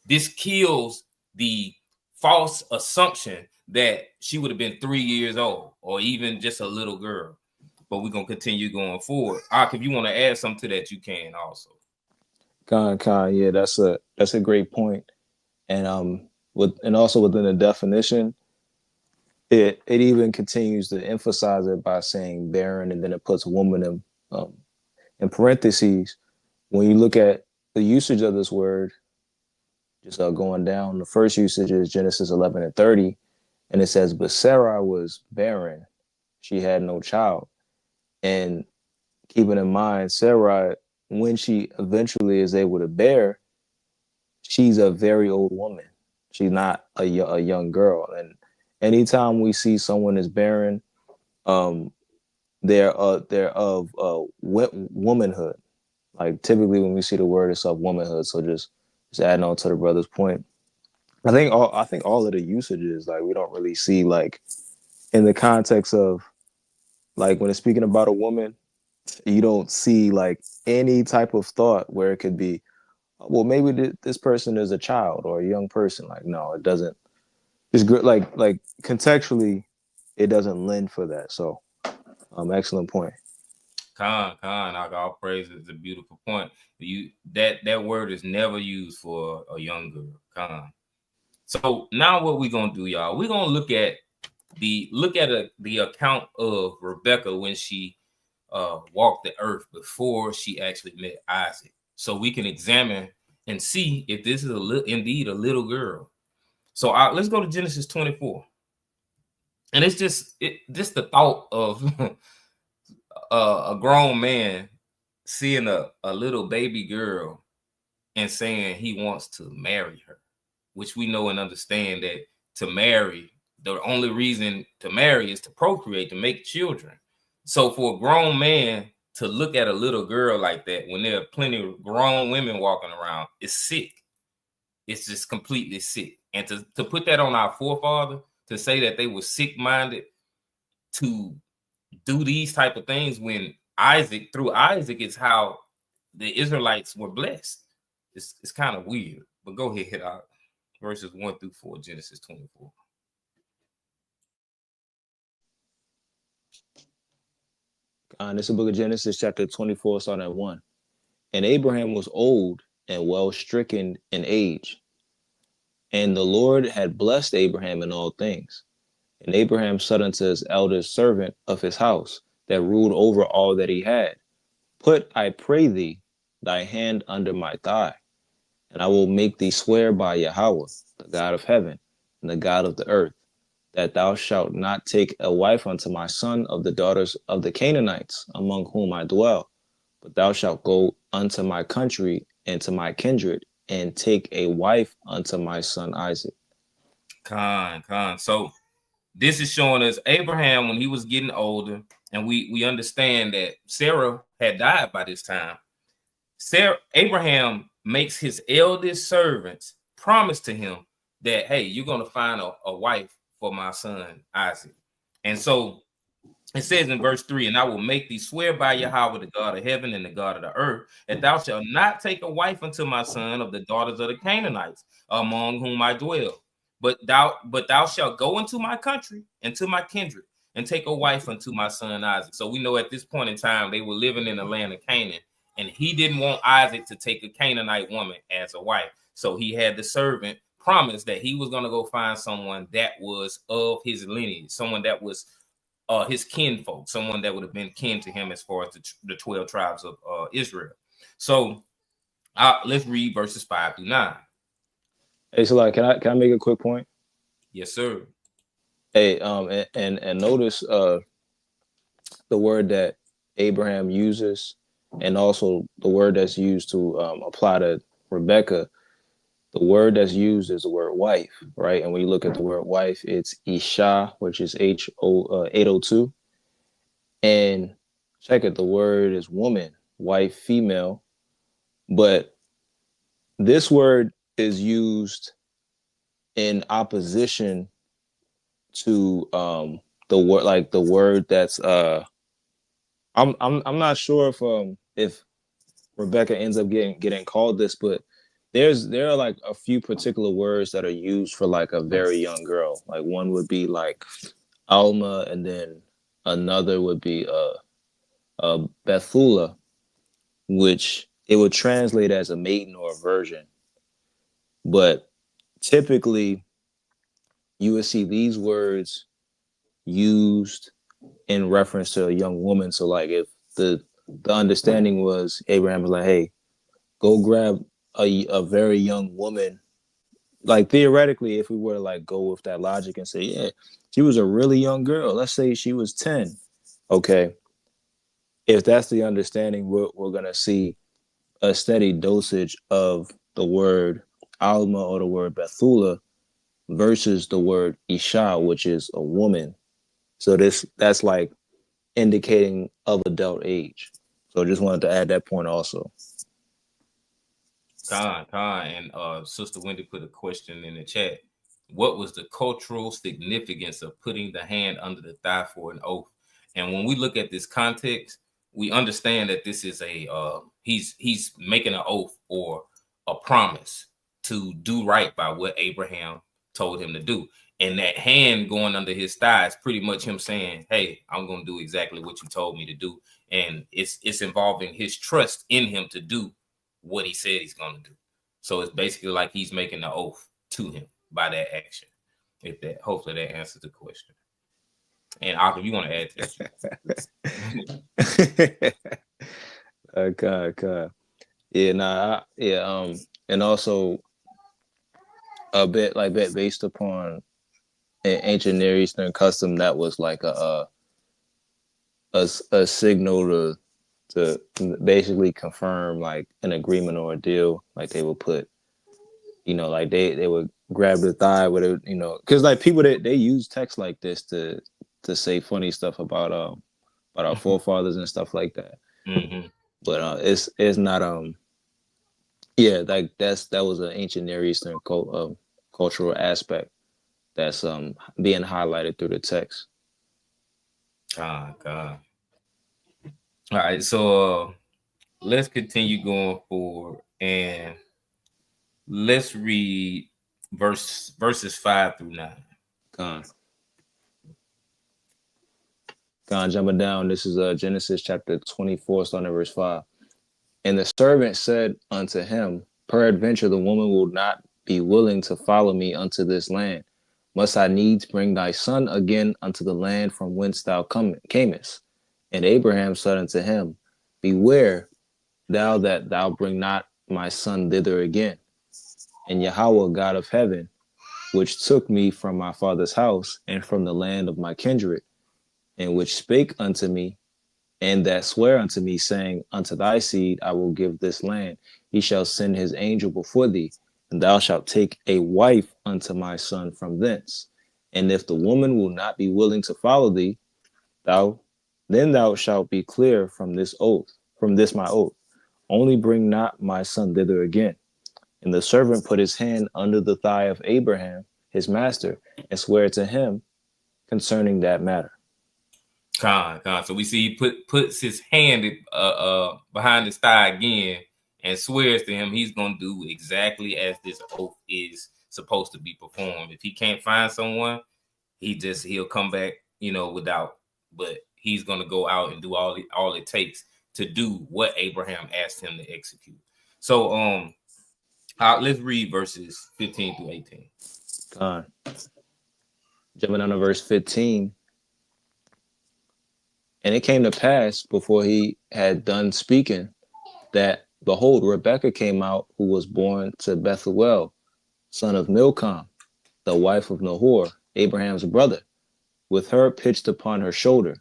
This kills the false assumption that she would have been 3 years old, or even just a little girl. But we're gonna continue going forward. Ak, if you want to add something to that, you can also.
Con, yeah, that's a great point. And also within the definition, it even continues to emphasize it by saying barren, and then it puts woman in parentheses. When you look at the usage of this word, just going down, the first usage is Genesis 11:30, and it says, "But Sarah was barren; she had no child." And keeping in mind, Sarah, when she eventually is able to bear, she's a very old woman. She's not a young girl. And anytime we see someone is barren, they're of womanhood. Like typically when we see the word, it's of womanhood. So just adding on to the brother's point, I think all of the usages, like, we don't really see, like, in the context of, like, when it's speaking about a woman, you don't see like any type of thought where it could be, well, maybe this person is a child or a young person. Like, no, it doesn't. It's good. Like contextually, it doesn't lend for that. So, excellent point.
Con, all praises. It's a beautiful point. That word is never used for a young girl. Con. So now what we're gonna do, y'all? We're gonna look at the account of Rebekah when she walked the earth before she actually met Isaac, so we can examine and see if this is indeed a little girl. So let's go to Genesis 24, and it's just the thought of a grown man seeing a little baby girl and saying he wants to marry her, which we know and understand that to marry, the only reason to marry is to procreate, to make children. So for a grown man to look at a little girl like that, when there are plenty of grown women walking around, it's sick. It's just completely sick. And to put that on our forefather, to say that they were sick-minded to do these type of things, when through Isaac is how the Israelites were blessed. It's kind of weird. But go ahead, hit out verses 1 through 4, Genesis 24.
This is the book of Genesis, chapter 24, starting at 1. And Abraham was old and well stricken in age, and the Lord had blessed Abraham in all things. And Abraham said unto his eldest servant of his house, that ruled over all that he had, Put, I pray thee, thy hand under my thigh, and I will make thee swear by Yahweh, the God of heaven and the God of the earth, that thou shalt not take a wife unto my son of the daughters of the Canaanites, among whom I dwell, but thou shalt go unto my country and to my kindred, and take a wife unto my son Isaac.
Con. So this is showing us Abraham when he was getting older, and we understand that Sarah had died by this time. Abraham makes his eldest servants promise to him that, hey, you're going to find a wife for my son Isaac. And so it says in verse 3, and I will make thee swear by Yahweh, the God of heaven and the God of the earth, that thou shalt not take a wife unto my son of the daughters of the Canaanites, among whom I dwell. But thou shalt go into my country and to my kindred, and take a wife unto my son Isaac. So we know at this point in time, they were living in the land of Canaan, and he didn't want Isaac to take a Canaanite woman as a wife. So he had the servant promise that he was going to go find someone that was of his lineage, someone that was his kinfolk, someone that would have been kin to him as far as the 12 tribes of Israel. So let's read verses 5 through 9.
Hey, so like, can I make a quick point?
Yes, sir.
Hey, and notice the word that Abraham uses, and also the word that's used to apply to Rebekah. The word that's used is the word wife, right? And when you look at the word wife, it's Isha, which is H802. And check it, the word is woman, wife, female. But this word is used in opposition to the word, like the word that's I'm not sure if Rebekah ends up getting called this, but there are like a few particular words that are used for like a very young girl. Like one would be like Alma, and then another would be Bethula, which it would translate as a maiden or a virgin. But typically you would see these words used in reference to a young woman. So like if the understanding was Abraham was like, hey, go grab a very young woman. Like theoretically, if we were to like go with that logic and say, yeah, she was a really young girl. Let's say she was 10. Okay. If that's the understanding, we're going to see a steady dosage of the word Alma or the word Bethula versus the word Isha, which is a woman. So that's like indicating of adult age. So just wanted to add that point also.
And Sister Wendy put a question in the chat. What was the cultural significance of putting the hand under the thigh for an oath? And when we look at this context, we understand that this is he's making an oath or a promise to do right by what Abraham told him to do. And that hand going under his thigh is pretty much him saying, hey, I'm going to do exactly what you told me to do. And it's involving his trust in him to do what he said he's going to do. So it's basically like he's making an oath to him by that action. Hopefully that answers the question. And Arthur, you want to add to that?
Okay. Yeah, and also a bit based upon an ancient Near Eastern custom, that was like a signal to basically confirm like an agreement or a deal. Like they would put, like they would grab the thigh with it, because like people they use text like this to say funny stuff about our forefathers and stuff like that.
Mm-hmm.
But it's not like that was an ancient Near Eastern cultural aspect that's being highlighted through the text.
God. All right, so let's continue going forward, and let's read verses 5 through 9.
Jumping down. This is Genesis chapter 24, starting at verse 5. And the servant said unto him, peradventure the woman will not be willing to follow me unto this land. Must I needs bring thy son again unto the land from whence thou camest? And Abraham said unto him, beware thou that thou bring not my son thither again. And Yahweh, God of heaven, which took me from my father's house and from the land of my kindred, and which spake unto me, and that swear unto me, saying, unto thy seed I will give this land. He shall send his angel before thee, and thou shalt take a wife unto my son from thence. And if the woman will not be willing to follow thee, then thou shalt be clear from this my oath. Only bring not my son thither again. And the servant put his hand under the thigh of Abraham, his master, and swear to him concerning that matter.
So we see he puts his hand behind his thigh again and swears to him he's going to do exactly as this oath is supposed to be performed. If he can't find someone, he'll come back, without, but he's going to go out and do all it takes to do what Abraham asked him to execute. So let's read verses 15 through 18.
Jumping down to verse 15. And it came to pass before he had done speaking that, behold, Rebekah came out, who was born to Bethuel, son of Milcom, the wife of Nahor, Abraham's brother, with her pitched upon her shoulder.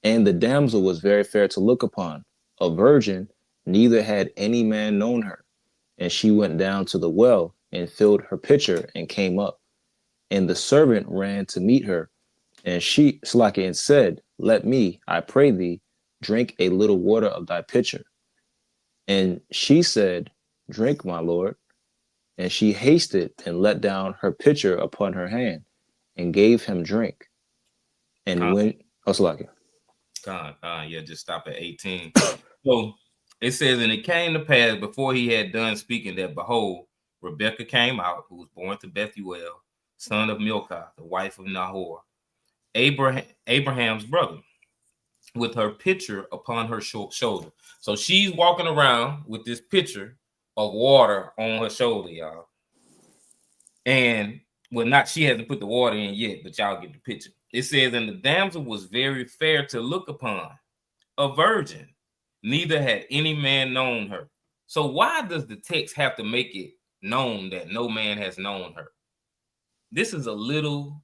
And the damsel was very fair to look upon, a virgin, neither had any man known her. And she went down to the well and filled her pitcher and came up. And the servant ran to meet her, and she, Slaki, and said, let me, I pray thee, drink a little water of thy pitcher. And she said, drink, my lord. And she hasted and let down her pitcher upon her hand and gave him drink. And when, Slaki.
Just stop at 18. So it says, and it came to pass before he had done speaking that, behold, Rebekah came out, who was born to Bethuel, son of Milcah, the wife of Nahor, Abraham's brother, with her pitcher upon her shoulder. So she's walking around with this pitcher of water on her shoulder, y'all. And she hasn't put the water in yet, but y'all get the picture. It says, and the damsel was very fair to look upon, a virgin, neither had any man known her. So why does the text have to make it known that no man has known her? This is a little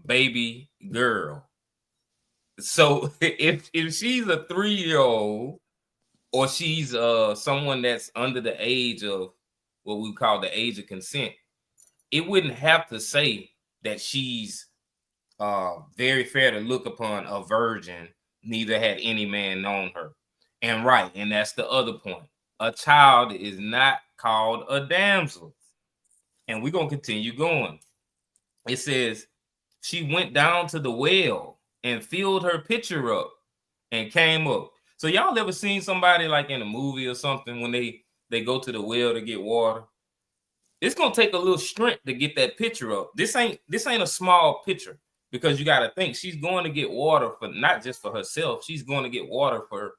baby girl. So if she's a 3-year-old, or she's someone that's under the age of what we call the age of consent, it wouldn't have to say that she's very fair to look upon, a virgin, neither had any man known her. And that's the other point. A child is not called a damsel. And we're going to continue going. It says, she went down to the well and filled her pitcher up and came up. So y'all ever seen somebody like in a movie or something when they go to the well to get water? It's going to take a little strength to get that pitcher up. This ain't a small pitcher, because you got to think she's going to get water for not just for herself. She's going to get water for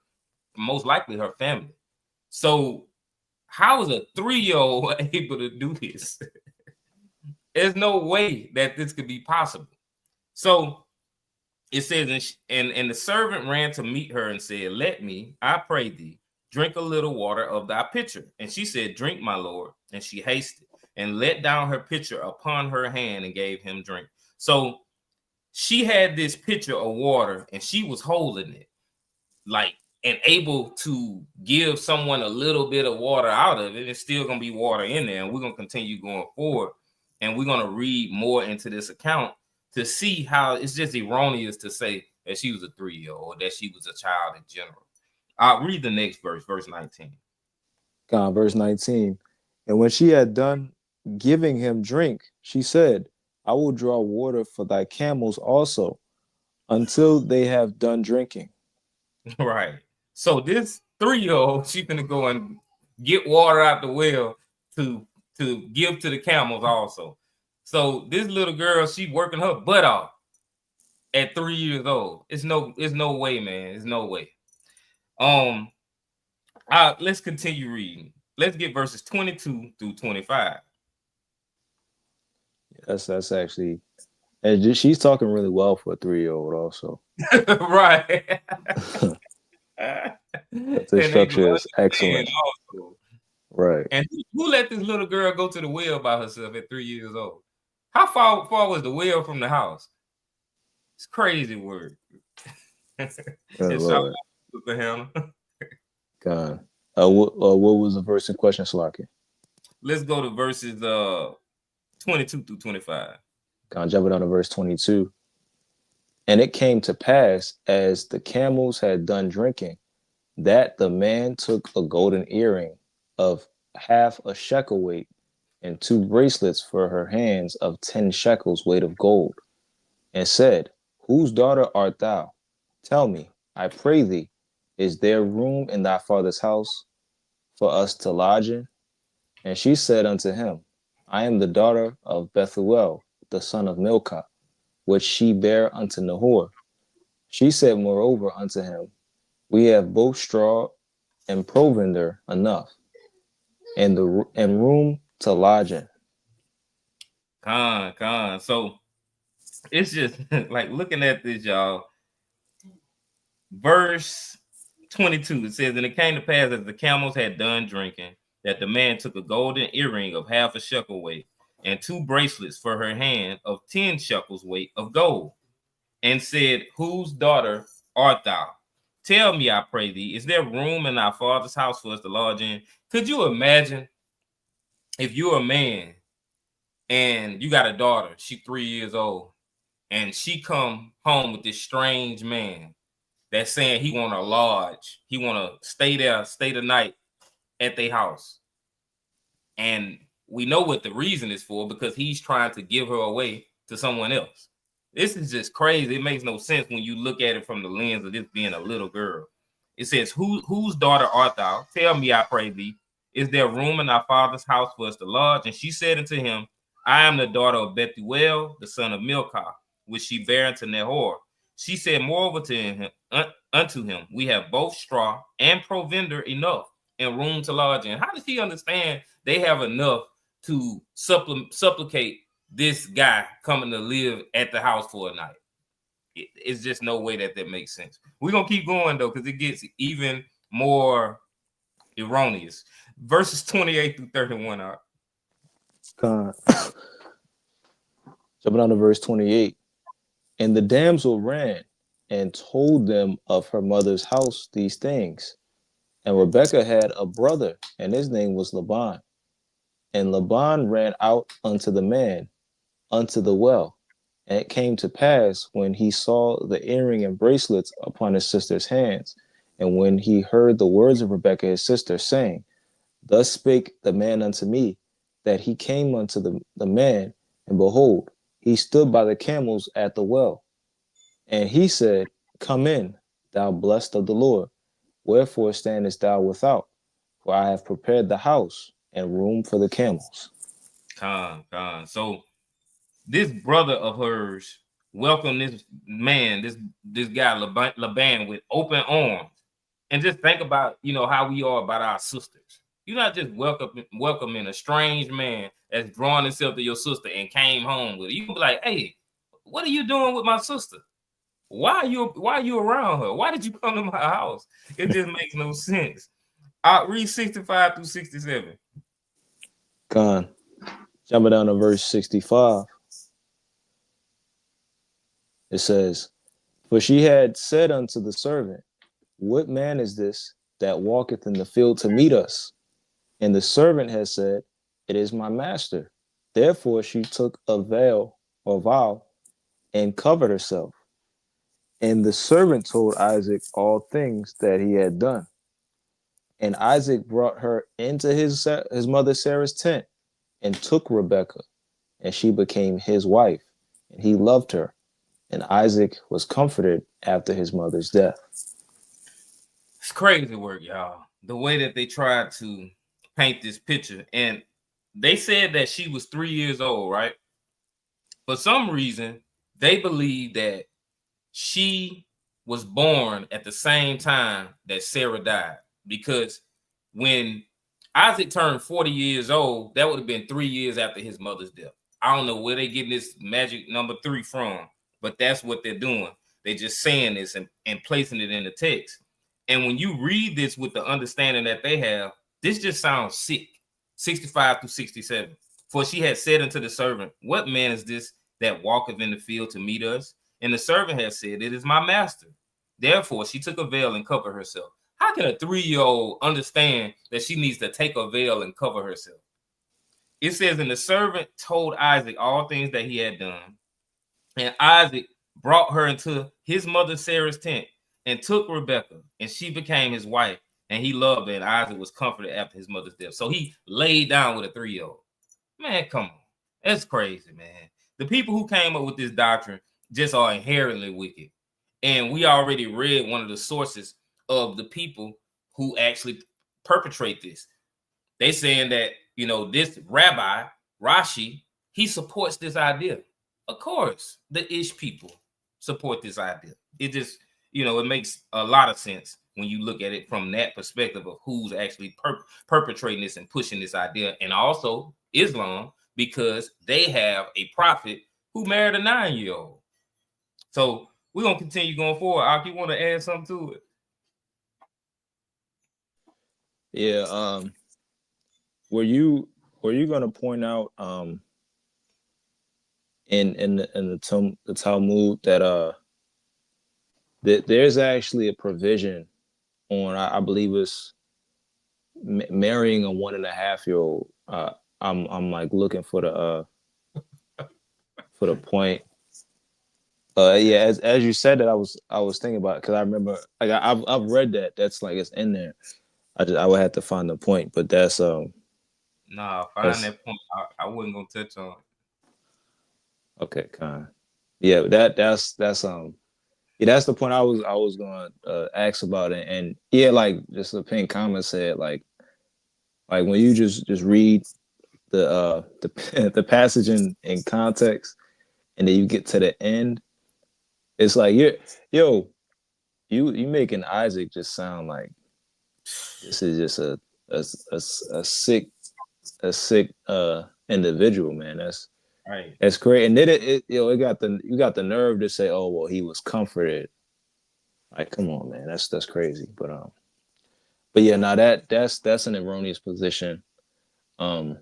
most likely her family. So how is a 3-year-old able to do this? There's no way that this could be possible. So it says, and the servant ran to meet her and said, let me, I pray thee, drink a little water of thy pitcher. And she said, drink, my lord. And she hasted and let down her pitcher upon her hand and gave him drink. So she had this pitcher of water and she was holding it, and able to give someone a little bit of water out of it. It's still going to be water in there. And we're going to continue going forward. And we're going to read more into this account to see how it's just erroneous to say that she was a 3-year-old or that she was a child in general. I'll read the next verse, verse 19.
Verse 19. And when she had done giving him drink, she said, I will draw water for thy camels also, until they have done drinking.
Right. So this 3-year-old, she's going to go and get water out the well to give to the camels also. So this little girl, she working her butt off at 3 years old. It's no way, man. It's no way. Let's continue reading. Let's get verses 22 through 25.
That's actually, and she's talking really well for a 3-year-old also.
Right.
The structure is excellent. Right.
And who let this little girl go to the well by herself at 3 years old? How far was the well from the house? It's crazy word.
God. What was the verse in question, Slaki?
Let's go to verses 22 through 25.
Jumping on to verse 22. And it came to pass, as the camels had done drinking, that the man took a golden earring of half a shekel weight and 2 bracelets for her hands of 10 shekels weight of gold, and said, Whose daughter art thou? Tell me, I pray thee, is there room in thy father's house for us to lodge in? And she said unto him, I am the daughter of Bethuel, the son of Milcah, which she bare unto Nahor. She said moreover unto him, We have both straw and provender enough, and room to lodge in.
Con. So it's just like looking at this, y'all. Verse 22, it says, And it came to pass as the camels had done drinking, that the man took a golden earring of half a shekel weight, and 2 bracelets for her hand of 10 shekels weight of gold, and said, Whose daughter art thou? Tell me, I pray thee, is there room in our father's house for us to lodge in? Could you imagine if you're a man and you got a daughter, she's 3 years old, and she come home with this strange man that's saying he want to lodge, he want to stay the night at their house. And we know what the reason is for, because he's trying to give her away to someone else. This is just crazy. It makes no sense when you look at it from the lens of this being a little girl. It says, Whose daughter art thou? Tell me, I pray thee, is there room in our father's house for us to lodge? And she said unto him, I am the daughter of Bethuel, the son of Milcah, which she bare unto Nahor. She said moreover unto him, We have both straw and provender enough, and room to lodge in. How does he understand they have enough to supplicate this guy coming to live at the house for a night? It's just no way that makes sense. We're going to keep going, though, because it gets even more erroneous. Verses 28 through 31 are.
Jumping on to verse 28. And the damsel ran and told them of her mother's house these things. And Rebekah had a brother, and his name was Laban. And Laban ran out unto the man, unto the well. And it came to pass, when he saw the earring and bracelets upon his sister's hands, and when he heard the words of Rebekah his sister, saying, Thus spake the man unto me, that he came unto the man, and behold, he stood by the camels at the well. And he said, Come in, thou blessed of the Lord. Wherefore standest thou without? For I have prepared the house and room for the camels.
Con. So this brother of hers welcomed this man, this guy Laban, with open arms. And just think about, how we are about our sisters. You're not just welcoming a strange man that's drawn himself to your sister and came home with it. You can be like, Hey, what are you doing with my sister? Why are you around her? Why did you come to my house? It just makes no sense. I'll read 65 through 67.
Con. Jumping down to verse 65. It says, For she had said unto the servant, What man is this that walketh in the field to meet us? And the servant had said, It is my master. Therefore she took a veil or vow and covered herself. And the servant told Isaac all things that he had done. And Isaac brought her into his mother Sarah's tent and took Rebekah, and she became his wife, and he loved her. And Isaac was comforted after his mother's death.
It's crazy work, y'all. The way that they tried to paint this picture. And they said that she was 3 years old, right? For some reason, they believe that she was born at the same time that Sarah died. Because when Isaac turned 40 years old, that would have been 3 years after his mother's death. I don't know where they're getting this magic number 3 from, but that's what they're doing. They're just saying this and placing it in the text. And when you read this with the understanding that they have, this just sounds sick. 65 through 67. For she had said unto the servant, What man is this that walketh in the field to meet us? And the servant had said, It is my master. Therefore she took a veil and covered herself. How can a 3-year-old understand that she needs to take a veil and cover herself? It says, And the servant told Isaac all things that he had done. And Isaac brought her into his mother Sarah's tent and took Rebekah, and she became his wife, and he loved her, and Isaac was comforted after his mother's death. So he laid down with a 3-year-old. Man, come on. That's crazy, man. The people who came up with this doctrine just are inherently wicked. And we already read one of the sources of the people who actually perpetrate this. They saying that, you know, this rabbi, Rashi, he supports this idea. Of course, the Ish people support this idea. It just, you know, it makes a lot of sense when you look at it from that perspective of who's actually perpetrating this and pushing this idea. And also Islam, because they have a prophet who married a 9-year-old. So we're going to continue going forward. Ak, you want to add something to it?
Yeah. Were you going to point out in the Talmud that that there's actually a provision on, I believe it's marrying a 1.5-year-old. I'm like looking for the point. Yeah, as you said that, I was thinking about it, because I remember, like, I've read that. That's like, it's in there. I would have to find the point, but that's
Nah, find that point. I wasn't gonna touch on it.
Okay, kind. Yeah, that's yeah, that's the point I was going to ask about it. And yeah, like just the pin comment said, like when you just read the the passage in context, and then you get to the end, it's like you making Isaac just sound like this is just a sick individual, man. That's
right.
That's great. And then you got the nerve to say, oh well, he was comforted. Like, come on, man, that's crazy. But yeah, now that's an erroneous position. You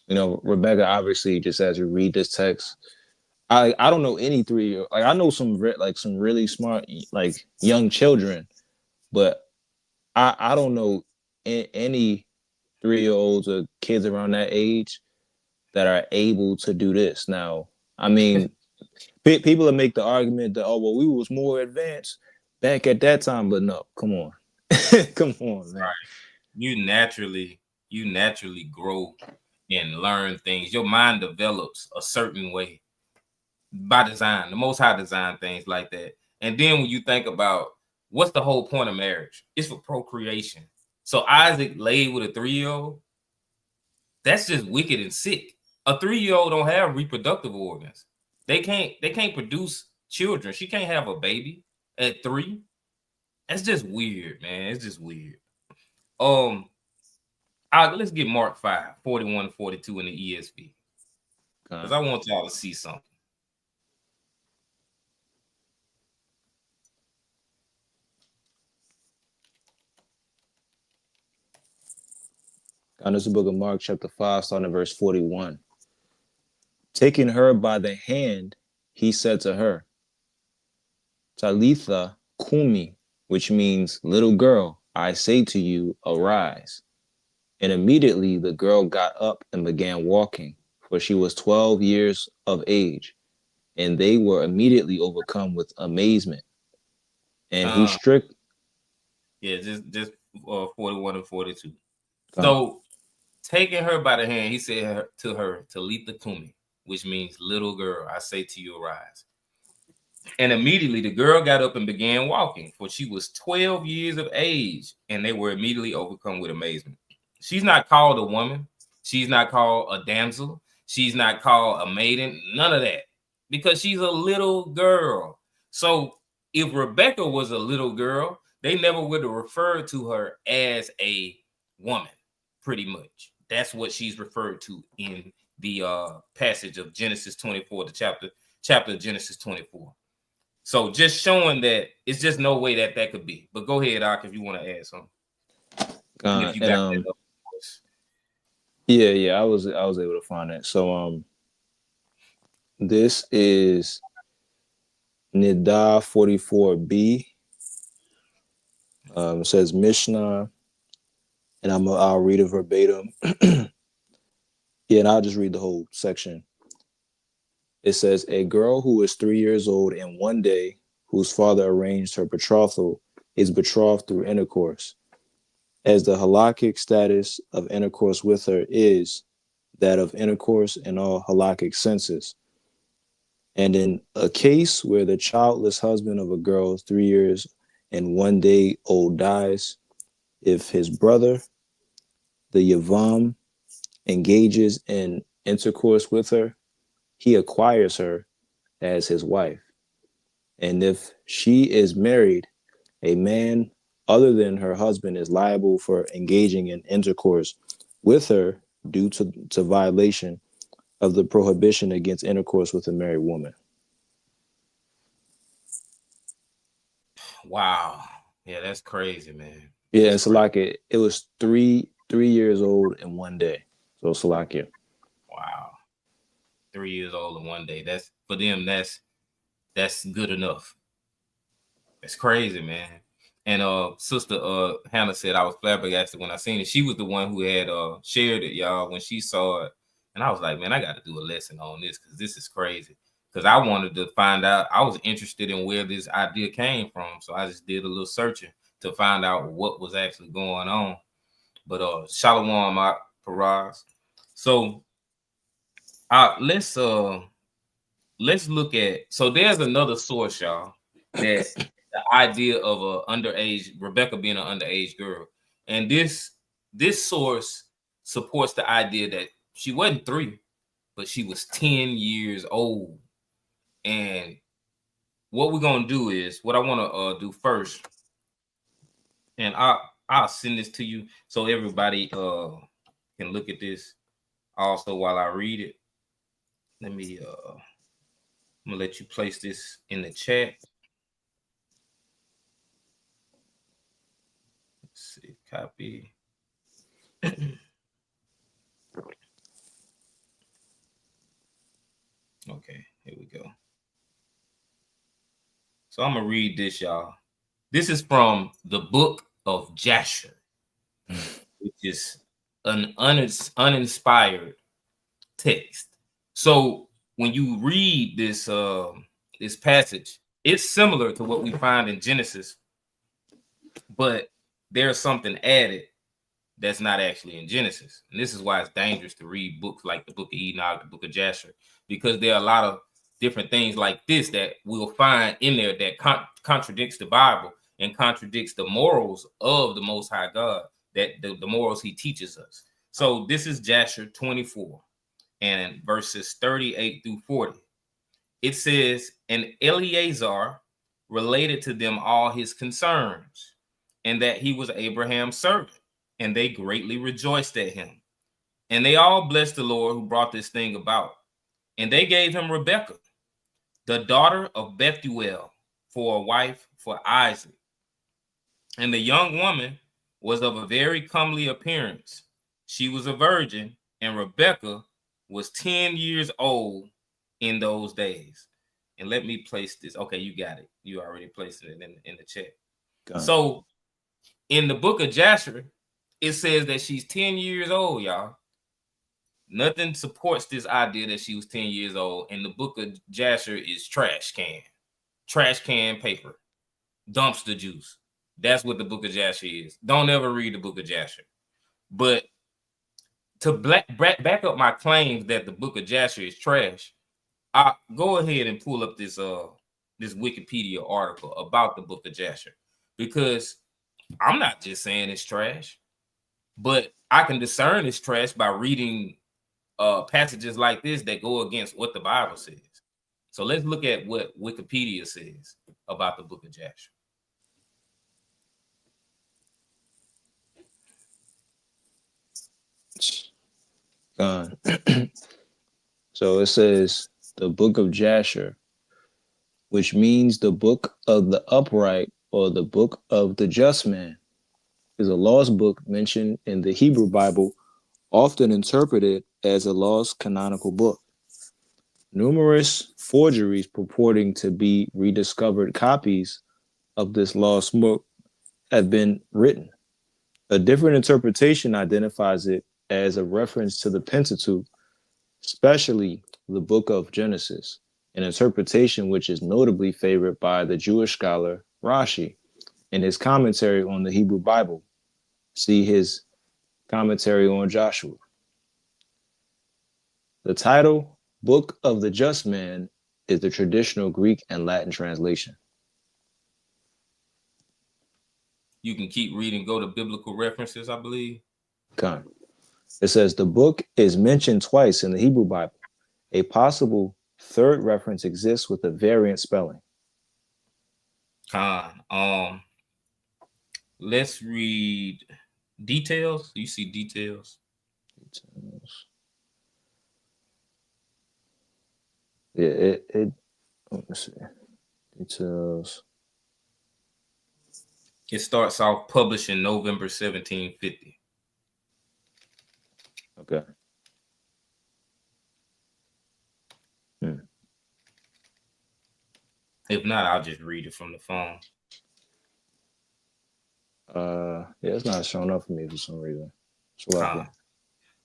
know, Rebekah, obviously, just as you read this text, I don't know any 3-year, like I know some really smart like young children, but I don't know any 3-year-olds or kids around that age that are able to do this. Now, I mean, people that make the argument that, oh well, we was more advanced back at that time, but no, come on, come on, man.
Right. You naturally grow and learn things. Your mind develops a certain way by design. The Most High design things like that. And then when you think about what's the whole point of marriage, it's for procreation. So Isaac laid with a 3-year-old. That's just wicked and sick. A 3-year-old don't have reproductive organs. They can't produce children. She can't have a baby at 3. That's just weird, man. It's just weird. Let's get Mark 5, 41 and 42 in the ESV. Because I want y'all to see something.
And this is the book of Mark, chapter 5, starting at verse 41. Taking her by the hand, he said to her, Talitha kumi, which means, little girl, I say to you, arise. And immediately the girl got up and began walking, for she was 12 years of age. And they were immediately overcome with amazement. And he strict.
Yeah, just 41 and 42. So, taking her by the hand, he said to her, Talitha kumi, which means, little girl, I say to you, arise. And immediately the girl got up and began walking, for she was 12 years of age, and they were immediately overcome with amazement. She's not called a woman. She's not called a damsel. She's not called a maiden. None of that, because she's a little girl. So if Rebekah was a little girl, they never would have referred to her as a woman, pretty much. That's what she's referred to in the passage of Genesis 24, the chapter of Genesis 24. So just showing that it's just no way that could be. But go ahead, Ak, if you want to add something. If you got that up.
Yeah, I was able to find that. So this is Nidah 44b. It says Mishnah, and I'll read it verbatim. Yeah, and I'll just read the whole section. It says, a girl who is 3 years old and one day, whose father arranged her betrothal, is betrothed through intercourse. As the halakhic status of intercourse with her is that of intercourse in all halakhic senses. And in a case where the childless husband of a girl 3 years and 1 day old dies, if his brother, the Yavam, engages in intercourse with her, he acquires her as his wife. And if she is married, a man other than her husband is liable for engaging in intercourse with her due to violation of the prohibition against intercourse with a married woman.
Wow. Yeah, that's crazy, man.
Yeah, Salakia, it was three years old and 1 day. So Salakia.
Wow. 3 years old in 1 day. That's for them, that's good enough. It's crazy, man. And Sister Hannah said I was flabbergasted when I seen it. She was the one who had shared it, y'all, when she saw it. And I was like, man, I got to do a lesson on this because this is crazy. Because I wanted to find out, I was interested in where this idea came from. So I just did a little searching to find out what was actually going on. But Shalom Paraz. So let's look at, so there's another source, y'all, that the idea of a underage, Rebekah being an underage girl. And this source supports the idea that she wasn't 3, but she was 10 years old. And what we're gonna do is, what I want to do first, and I'll send this to you so everybody can look at this also while I read it. Let me I'm gonna let you place this in the chat. Let's see, copy. Okay, here we go. So I'm gonna read this, y'all. This is from the book of Jasher, which is an uninspired text. So when you read this this passage, it's similar to what we find in Genesis, but there's something added that's not actually in Genesis. And this is why it's dangerous to read books like the book of Enoch, the book of Jasher, because there are a lot of different things like this that we'll find in there that contradicts the Bible and contradicts the morals of the Most High God, that the morals he teaches us. So this is Jasher 24 and verses 38 through 40. It says, and Eleazar related to them all his concerns, and that he was Abraham's servant, and they greatly rejoiced at him. And they all blessed the Lord who brought this thing about. And they gave him Rebekah, the daughter of Bethuel, for a wife for Isaac. And the young woman was of a very comely appearance. She was a virgin, and Rebekah was 10 years old in those days. And let me place this. Okay, you got it. You already placed it in the chat. So in the book of Jasher, it says that she's 10 years old, y'all. Nothing supports this idea that she was 10 years old. And the book of Jasher is trash can paper, dumpster juice. That's what the book of Jasher is. Don't ever read the book of Jasher. But to back up my claims that the book of Jasher is trash, I go ahead and pull up this this Wikipedia article about the book of Jasher, because I'm not just saying it's trash, but I can discern it's trash by reading passages like this that go against what the Bible says. So let's look at what Wikipedia says about the book of Jasher.
So it says the book of Jasher, which means the book of the upright or the book of the just man, is a lost book mentioned in the Hebrew Bible, often interpreted as a lost canonical book. Numerous forgeries purporting to be rediscovered copies of this lost book have been written. A different interpretation identifies it as a reference to the Pentateuch, especially the book of Genesis, an interpretation which is notably favored by the Jewish scholar Rashi in his commentary on the Hebrew Bible. See his commentary on Joshua. The title, Book of the Just Man, is the traditional Greek and Latin translation.
You can keep reading, go to biblical references, I believe.
Okay. It says the book is mentioned twice in the Hebrew Bible. A possible third reference exists with a variant spelling.
Let's read details. You see details.
Yeah, let me see. Details.
It starts off published in November 1750.
Okay.
If not, I'll just read it from the phone.
Yeah, it's not showing up for me for some reason.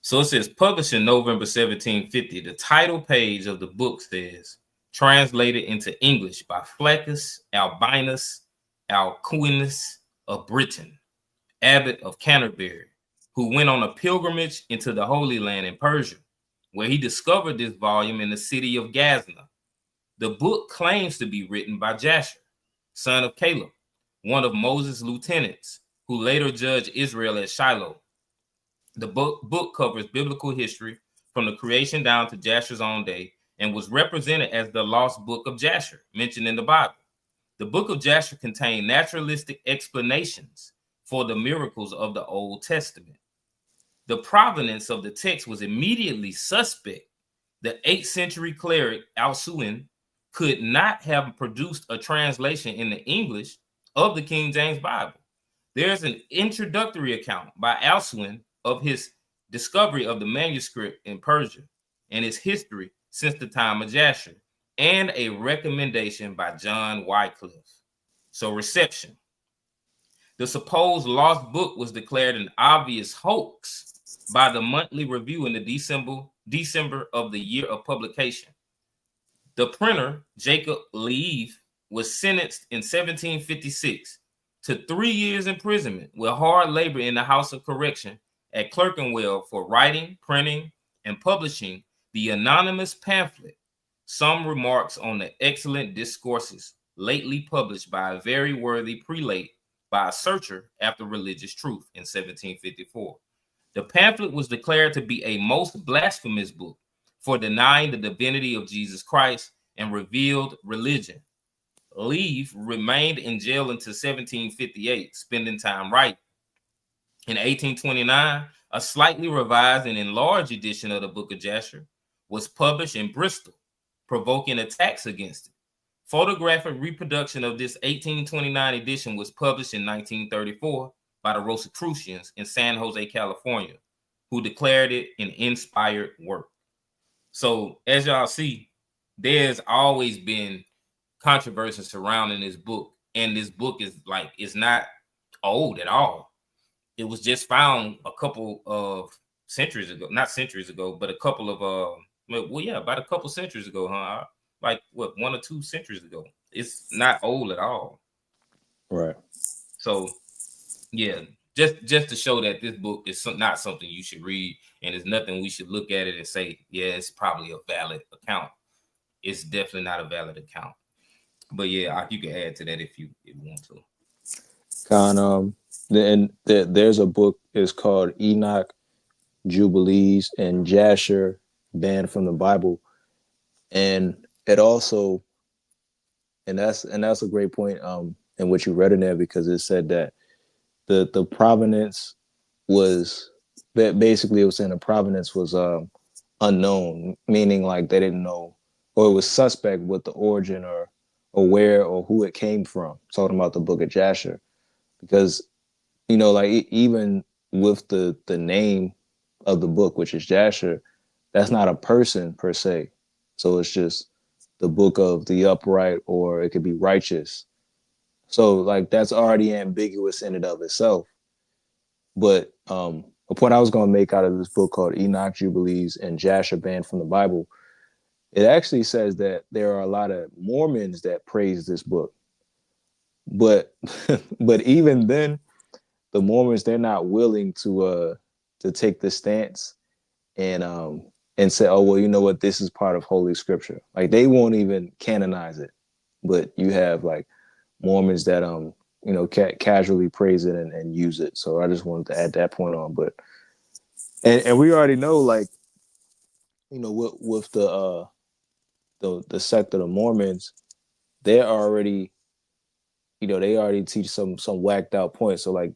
So it says published in November 1750. The title page of the book says, translated into English by Flaccus Albinus Alcuinus of Britain, abbot of Canterbury, who went on a pilgrimage into the Holy Land in Persia, where he discovered this volume in the city of Gazna. The book claims to be written by Jasher, son of Caleb, one of Moses' lieutenants, who later judged Israel at Shiloh. The book covers biblical history from the creation down to Jasher's own day and was represented as the lost book of Jasher, mentioned in the Bible. The book of Jasher contained naturalistic explanations for the miracles of the Old Testament. The provenance of the text was immediately suspect. The 8th century cleric Alcuin could not have produced a translation in the English of the King James Bible. There's an introductory account by Alcuin of his discovery of the manuscript in Persia and its history since the time of Jasher, and a recommendation by John Wycliffe. So reception. The supposed lost book was declared an obvious hoax by the Monthly Review in the December of the year of publication. The printer, Jacob Leave, was sentenced in 1756 to 3 years imprisonment with hard labor in the House of Correction at Clerkenwell for writing, printing, and publishing the anonymous pamphlet, Some Remarks on the Excellent Discourses, lately published by a very worthy prelate by a searcher after religious truth in 1754. The pamphlet was declared to be a most blasphemous book for denying the divinity of Jesus Christ and revealed religion. Leave remained in jail until 1758, spending time writing. In 1829, a slightly revised and enlarged edition of the Book of Jasher was published in Bristol, provoking attacks against it. Photographic reproduction of this 1829 edition was published in 1934 by the Rosicrucians in San Jose, California, who declared it an inspired work. So as y'all see, there's always been controversy surrounding this book, and this book is like, it's not old at all. It was just found a couple of centuries ago, not centuries ago, but a couple of about a couple centuries ago, huh? Like 1 or 2 centuries ago. It's not old at all.
Right.
So yeah, just to show that this book is not something you should read, and it's nothing we should look at it and say, yeah, it's probably a valid account. It's definitely not a valid account. But yeah, you can add to that if you want to.
There's a book. It's called Enoch, Jubilees, and Jasher, banned from the Bible, and it also, and that's a great point in what you read in there, because it said that the provenance was, that basically it was saying the provenance was unknown, meaning like they didn't know, or it was suspect what the origin or where or who it came from. Talking about the Book of Jasher, because like even with the name of the book, which is Jasher, that's not a person per se. So it's just the book of the upright, or it could be righteous. So like that's already ambiguous in and of itself. But a point I was going to make out of this book called Enoch, Jubilees, and Jasher, banned from the Bible, it actually says that there are a lot of Mormons that praise this book. But even then, the Mormons, they're not willing to take the stance and and say, oh, well, you know what, this is part of Holy Scripture. Like they won't even canonize it, but you have like Mormons that casually praise it and use it. So I just wanted to add that point on. But and we already know, like, with the sect of the Mormons, they're already, they already teach some whacked out points. So like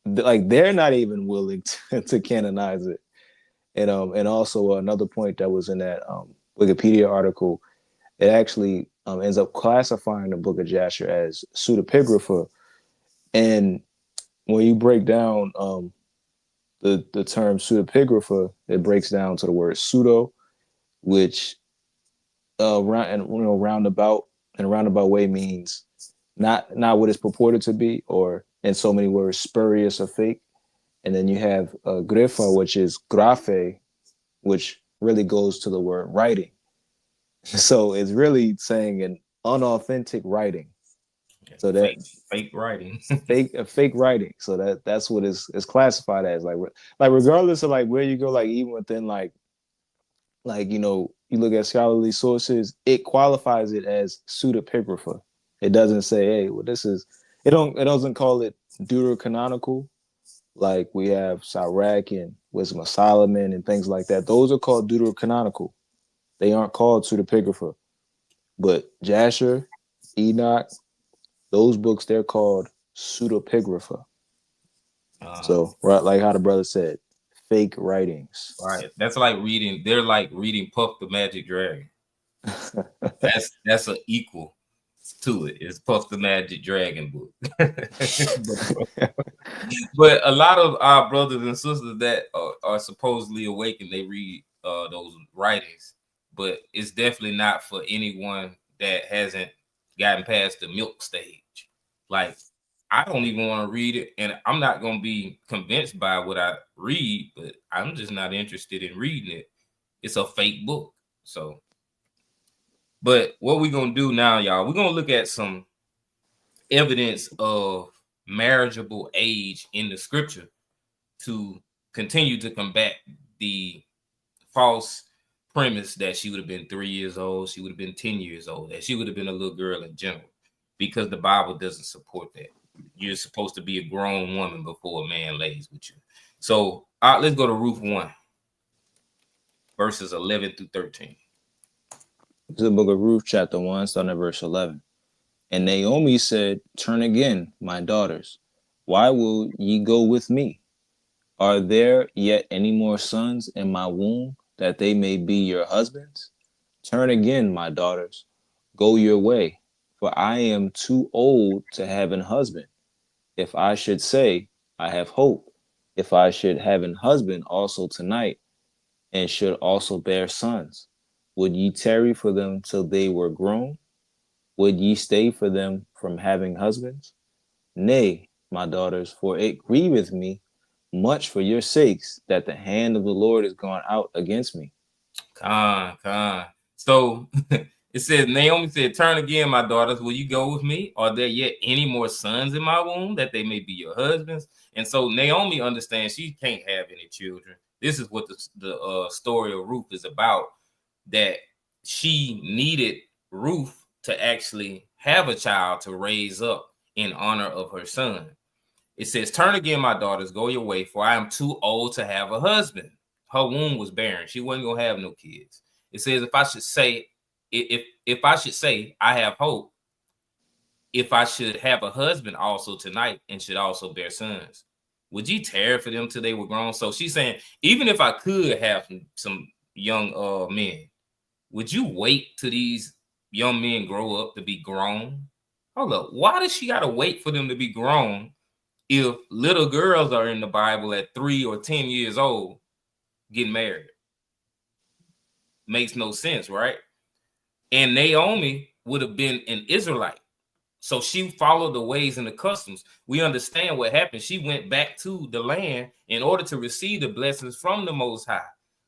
they're not even willing to canonize it. And also another point that was in that Wikipedia article, it actually ends up classifying the Book of Jasher as pseudepigrapha. And when you break down the term pseudepigrapha, it breaks down to the word pseudo, which roundabout in a roundabout way means not what it's purported to be, or in so many words, spurious or fake. And then you have griffa, which is graphe, which really goes to the word writing. So it's really saying an unauthentic writing. So that
fake writing,
fake writing. So that's what it's classified as. Like regardless of like where you go, like even within like you look at scholarly sources, it qualifies it as pseudepigrapha. It doesn't say, hey, well, this is. It doesn't call it deuterocanonical, like we have Sirach and Wisdom of Solomon and things like that. Those are called deuterocanonical. They aren't called pseudepigrapha. But Jasher, Enoch, those books, they're called pseudepigrapha. So, right, like how the brother said, fake writings.
Right. That's like reading. They're like reading Puff the Magic Dragon. that's an equal to it. It's Puff the Magic Dragon book. But a lot of our brothers and sisters that are supposedly awakened, they read those writings. But it's definitely not for anyone that hasn't gotten past the milk stage. Like, I don't even want to read it, and I'm not going to be convinced by what I read, but I'm just not interested in reading it. It's a fake book. So, but what we're going to do now, y'all, we're going to look at some evidence of marriageable age in the scripture to continue to combat the false premise that she would have been 3 years old, she would have been 10 years old, that she would have been a little girl in general, because the Bible doesn't support that. You're supposed to be a grown woman before a man lays with you. So let's go to Ruth 1, verses 11 through 13.
This is the book of Ruth, chapter 1, starting at verse 11. And Naomi said, turn again, my daughters. Why will ye go with me? Are there yet any more sons in my womb, that they may be your husbands? Turn again, my daughters. Go your way, for I am too old to have an husband. If I should say, I have hope, if I should have an husband also tonight, and should also bear sons, would ye tarry for them till they were grown? Would ye stay for them from having husbands? Nay, my daughters, for it grieveth me much for your sakes that the hand of the Lord is gone out against me.
So it says, Naomi said, turn again, my daughters, will you go with me? Are there yet any more sons in my womb, that they may be your husbands? And so Naomi understands she can't have any children. This is what the story of Ruth is about, that she needed Ruth to actually have a child to raise up in honor of her son. It says, turn again, my daughters, go your way, for I am too old to have a husband. Her womb was barren. She wasn't going to have no kids. It says, if I should say, I have hope, if I should have a husband also tonight and should also bear sons, would ye tarry for them till they were grown? So she's saying, even if I could have some young men, would you wait till these young men grow up to be grown? Hold up. Why does she got to wait for them to be grown if little girls are in the Bible at 3 or 10 years old getting married? Makes no sense, right? And Naomi would have been an Israelite. So she followed the ways and the customs. We understand what happened. She went back to the land in order to receive the blessings from the Most High.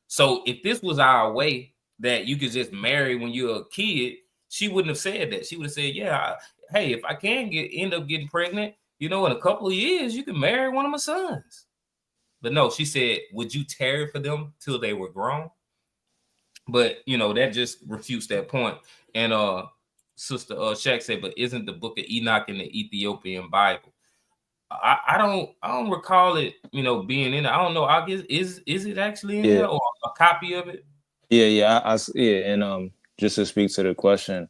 So if this was our way that you could just marry when you're a kid, she wouldn't have said that. She would have said, yeah, hey, if I can end up getting pregnant, in a couple of years, you can marry one of my sons. But no, she said, would you tarry for them till they were grown? But you know, that just refutes that point. And Sister Shaq said, but isn't the book of Enoch in the Ethiopian Bible? I don't recall it, you know, being in it. I don't know. I guess is it actually in
Yeah,
there or a copy of it?
yeah, and just to speak to the question,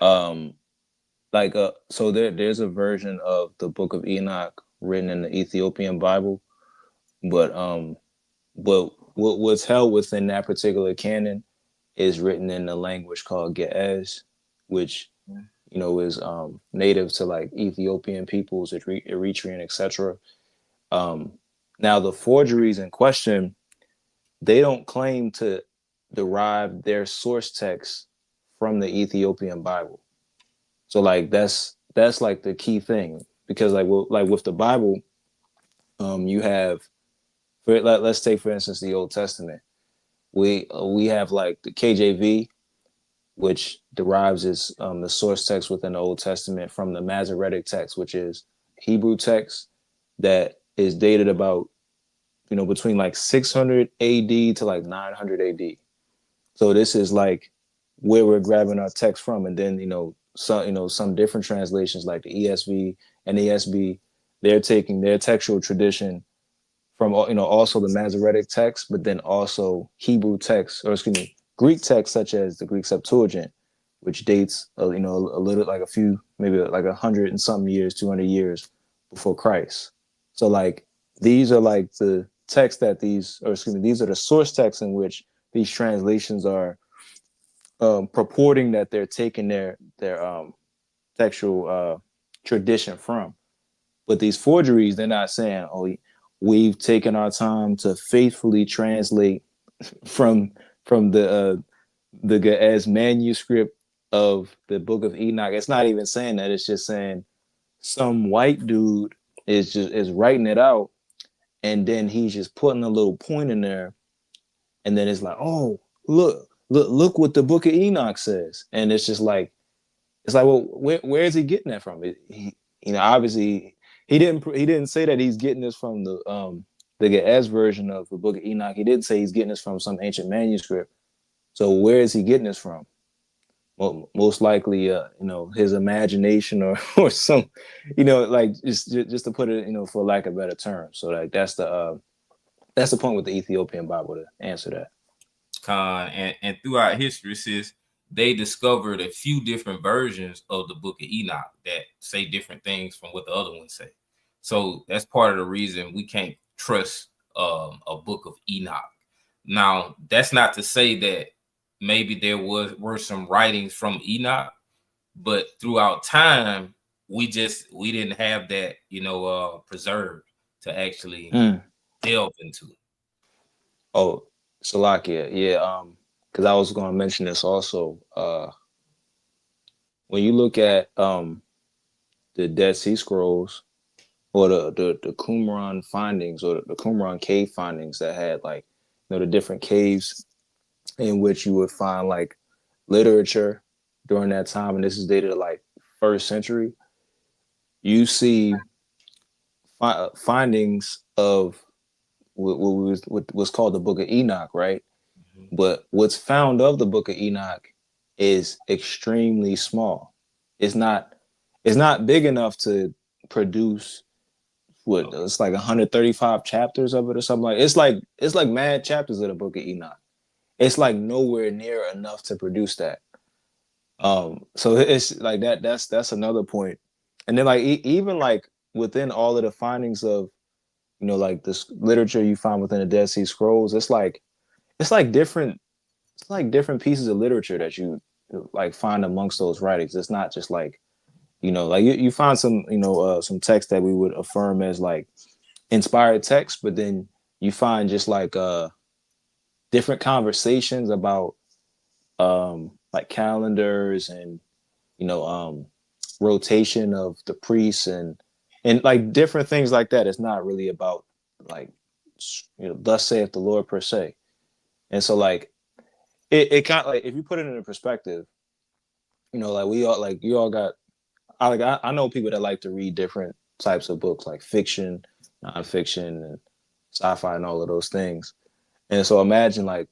um, so there's a version of the Book of Enoch written in the Ethiopian Bible, but what's held within that particular canon is written in a language called Ge'ez, which you know is native to like Ethiopian peoples, Eritrean, etc. Now the forgeries in question, they don't claim to derive their source text from the Ethiopian Bible. So like that's like the key thing, because like with the Bible, you have let's take for instance the Old Testament. We have like the KJV, which derives its the source text within the Old Testament from the Masoretic text, which is Hebrew text that is dated about, you know, between like 600 AD to like 900 AD. So this is like where we're grabbing our text from, and then some different translations like the ESV and ESB, they're taking their textual tradition from also the Masoretic text, but then also Hebrew text, or excuse me, Greek text such as the Greek Septuagint, which dates a little like a few, maybe like 100 and something years, 200 years before Christ. So like these are like the texts that these are the source texts in which these translations are purporting that they're taking their textual tradition from. But these forgeries, they're not saying, oh, we've taken our time to faithfully translate from the Ge'ez manuscript of the Book of Enoch. It's not even saying that. It's just saying some white dude is writing it out, and then he's just putting a little point in there, and then it's like, oh, look what the Book of Enoch says, and it's like, well, where is he getting that from? Obviously he didn't say that he's getting this from the Ge'ez version of the Book of Enoch. He did say he's getting this from some ancient manuscript. So where is he getting this from? Well, most likely, his imagination or some, like just to put it, for lack of better terms. So like that's the point with the Ethiopian Bible, to answer that.
And throughout history, it says they discovered a few different versions of the Book of Enoch that say different things from what the other ones say. So that's part of the reason we can't trust a Book of Enoch. Now, that's not to say that maybe there were some writings from Enoch, but throughout time, we didn't have that, preserved to actually delve into it.
Oh, Salakia, yeah. Because I was going to mention this also. When you look at the Dead Sea Scrolls or the Qumran findings, or the Qumran cave findings that had like, the different caves in which you would find like literature during that time, and this is dated to like 1st century, you see findings of what was called the Book of Enoch, right? Mm-hmm. But what's found of the Book of Enoch is extremely small. It's not big enough to produce it's like 135 chapters of it or something like. It's like mad chapters of the Book of Enoch. It's like nowhere near enough to produce that. So it's like that's another point. And then like even like within all of the findings of, like this literature you find within the Dead Sea Scrolls, it's like different pieces of literature that you like find amongst those writings. It's not just like, like you find some, some text that we would affirm as like inspired text, but then you find just like different conversations about like calendars and, rotation of the priests and like different things like that. It's not really about like, thus saith the Lord per se. And so like it kind of like, if you put it in a perspective, like we all like, you all got, I know people that like to read different types of books, like fiction, nonfiction, and sci-fi and all of those things. And so imagine like,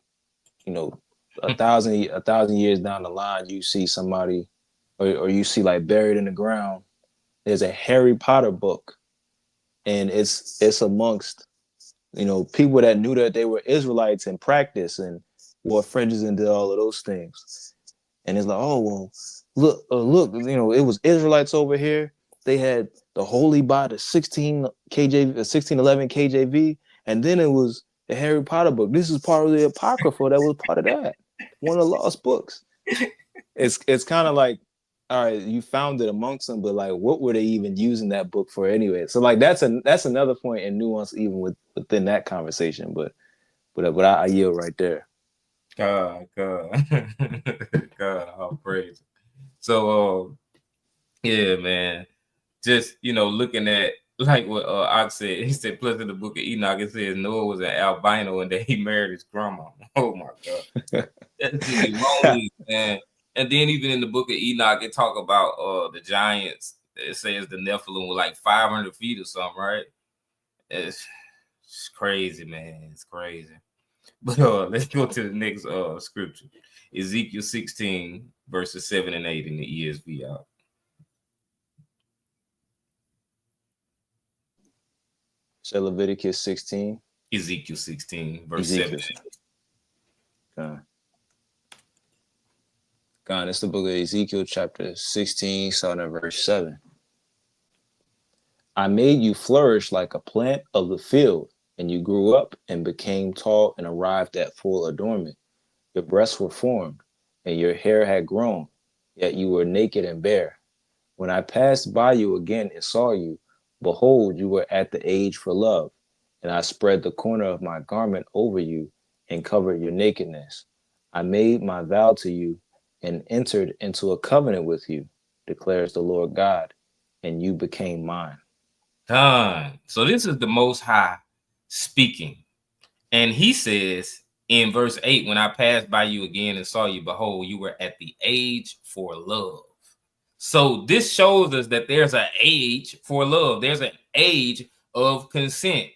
a thousand years down the line, you see somebody, or you see like buried in the ground, there's a Harry Potter book, and it's amongst, you know, people that knew that they were Israelites in practice and wore fringes and did all of those things. And it's like, oh well, look, you know, it was Israelites over here. They had the Holy Bible, 1611 KJV, and then it was the Harry Potter book. This is part of the Apocrypha that was part of that, one of the lost books. It's kind of like, all right, you found it amongst them, but like, what were they even using that book for anyway? So like, that's another point in nuance even within that conversation. But I yield right there.
God, all praise. So, yeah, man, just, you know, looking at like what Ox said. He said, plus in the book of Enoch, it says Noah was an albino and that he married his grandma. Oh my God, that's just erroneous, man. And then even in the book of Enoch, it talk about the giants. It says the Nephilim were like 500 feet or something, right? It's crazy, man. It's crazy. But let's go to the next scripture. Ezekiel 16, verses 7 and 8 in the ESV out.
So Leviticus 16.
Ezekiel 16, verse 7.
God, it's the book of Ezekiel, chapter 16, starting at verse 7. I made you flourish like a plant of the field, and you grew up and became tall and arrived at full adornment. Your breasts were formed, and your hair had grown, yet you were naked and bare. When I passed by you again and saw you, behold, you were at the age for love, and I spread the corner of my garment over you and covered your nakedness. I made my vow to you and entered into a covenant with you, declares the Lord God, and you became mine.
So this is the Most High speaking. And he says in verse 8, when I passed by you again and saw you, behold, you were at the age for love. So this shows us that there's an age for love. There's an age of consent.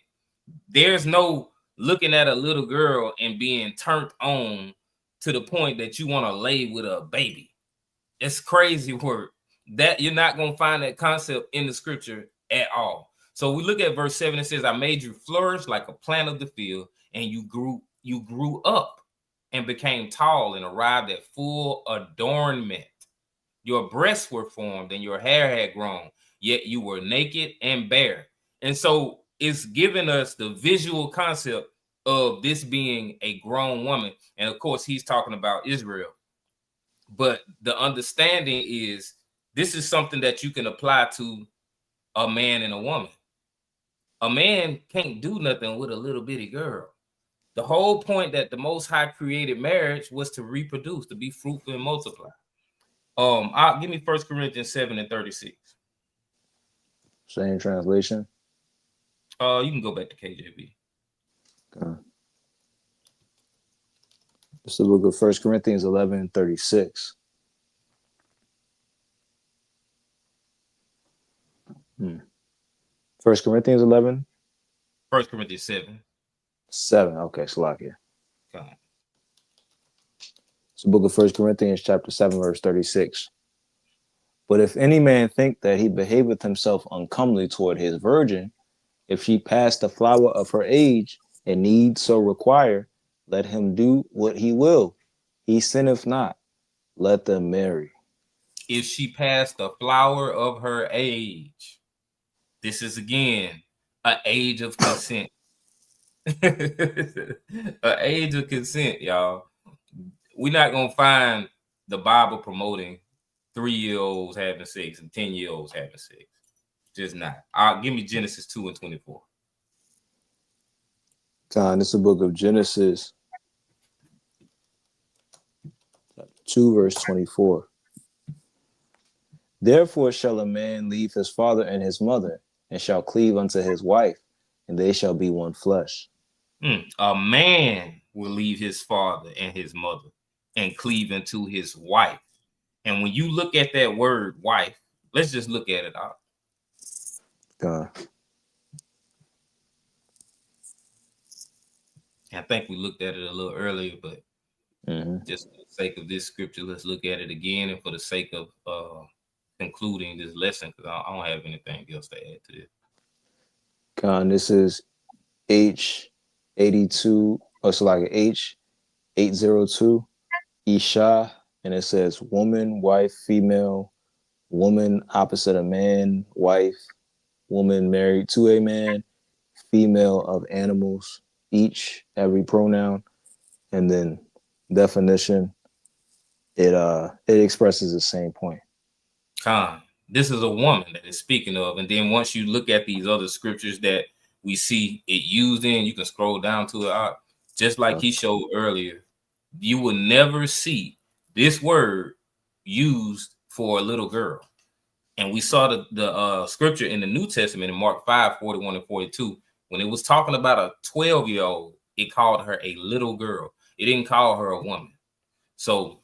There's no looking at a little girl and being turned on to the point that you want to lay with a baby. It's crazy work. That you're not going to find that concept in the scripture at all. So we look at verse 7. It says, I made you flourish like a plant of the field, and you grew up and became tall and arrived at full adornment. Your breasts were formed and your hair had grown, yet you were naked and bare. And so it's giving us the visual concept of this being a grown woman. And of course, he's talking about Israel. But the understanding is this is something that you can apply to a man and a woman. A man can't do nothing with a little bitty girl. The whole point that the Most High created marriage was to reproduce, to be fruitful and multiply. Give me 1 Corinthians 7 and 36.
Same translation.
You can go back to KJV.
Okay. It's the book of 1 Corinthians 11 and 36. 1 Corinthians 11?
1 Corinthians 7.
7. Okay, Salakia.
Okay.
It's the book of 1 Corinthians chapter 7, verse 36. But if any man think that he behaveth himself uncomely toward his virgin, if she pass the flower of her age, and need so require, let him do what he will. He sinneth not. Let them marry.
If she passed the flower of her age, this is again an age of consent. An age of consent, y'all. We're not gonna find the Bible promoting 3-year-olds having sex and 10-year-olds having sex. Just not. Give me Genesis 2 and 24.
John, this is the book of Genesis, chapter 2, verse 24. Therefore shall a man leave his father and his mother, and shall cleave unto his wife, and they shall be one flesh.
A man will leave his father and his mother and cleave unto his wife. And when you look at that word wife, let's just look at it out. I think we looked at it a little earlier, but Just for the sake of this scripture, let's look at it again, and for the sake of concluding this lesson, because I don't have anything else to add to this.
Con, this is H82, or it's like H802, Isha, and it says woman, wife, female, woman opposite a man, wife, woman married to a man, female of animals, each, every pronoun, and then definition, it expresses the same point.
Con, this is a woman that is speaking of, and then once you look at these other scriptures that we see it used in, you can scroll down to it. Just like he showed earlier, you will never see this word used for a little girl. And we saw the scripture in the New Testament in Mark 5:41 and 42. When it was talking about a 12-year-old, it called her a little girl. It didn't call her a woman. So,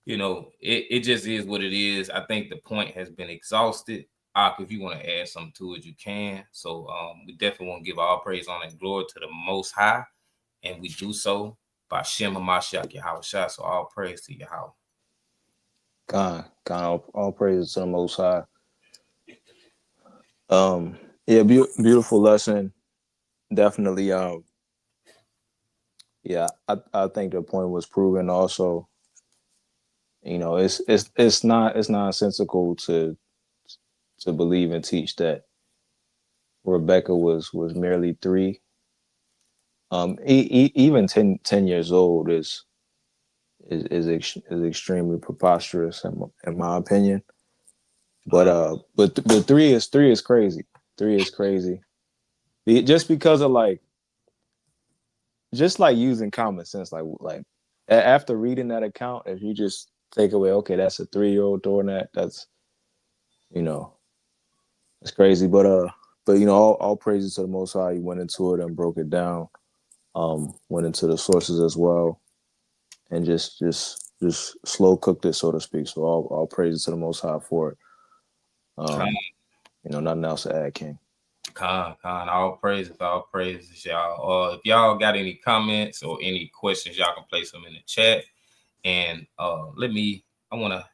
you know, it just is what it is. I think the point has been exhausted. If you want to add something to it, you can. So we definitely want to give all praise, honor, and glory to the Most High. And we do so by Shem HaMashiach Yahweh Shah. So all praise to Yahweh.
God, all praises to the Most High. Yeah, beautiful lesson. Definitely. Yeah, I think the point was proven. Also, you know, it's nonsensical to believe and teach that Rebekah was merely 3. Even 10 years old is extremely preposterous in my opinion. But 3 is crazy. 3 is crazy. Just because of just using common sense, like after reading that account, if you just take away, okay, that's a 3-year-old doing that, that's, you know, it's crazy. But you know, all praises to the Most High. He went into it and broke it down. Went into the sources as well, and just slow cooked it, so to speak. So all praises to the Most High for it. You know, nothing else to add, King.
All praises, y'all. If y'all got any comments or any questions, y'all can place them in the chat. And I want to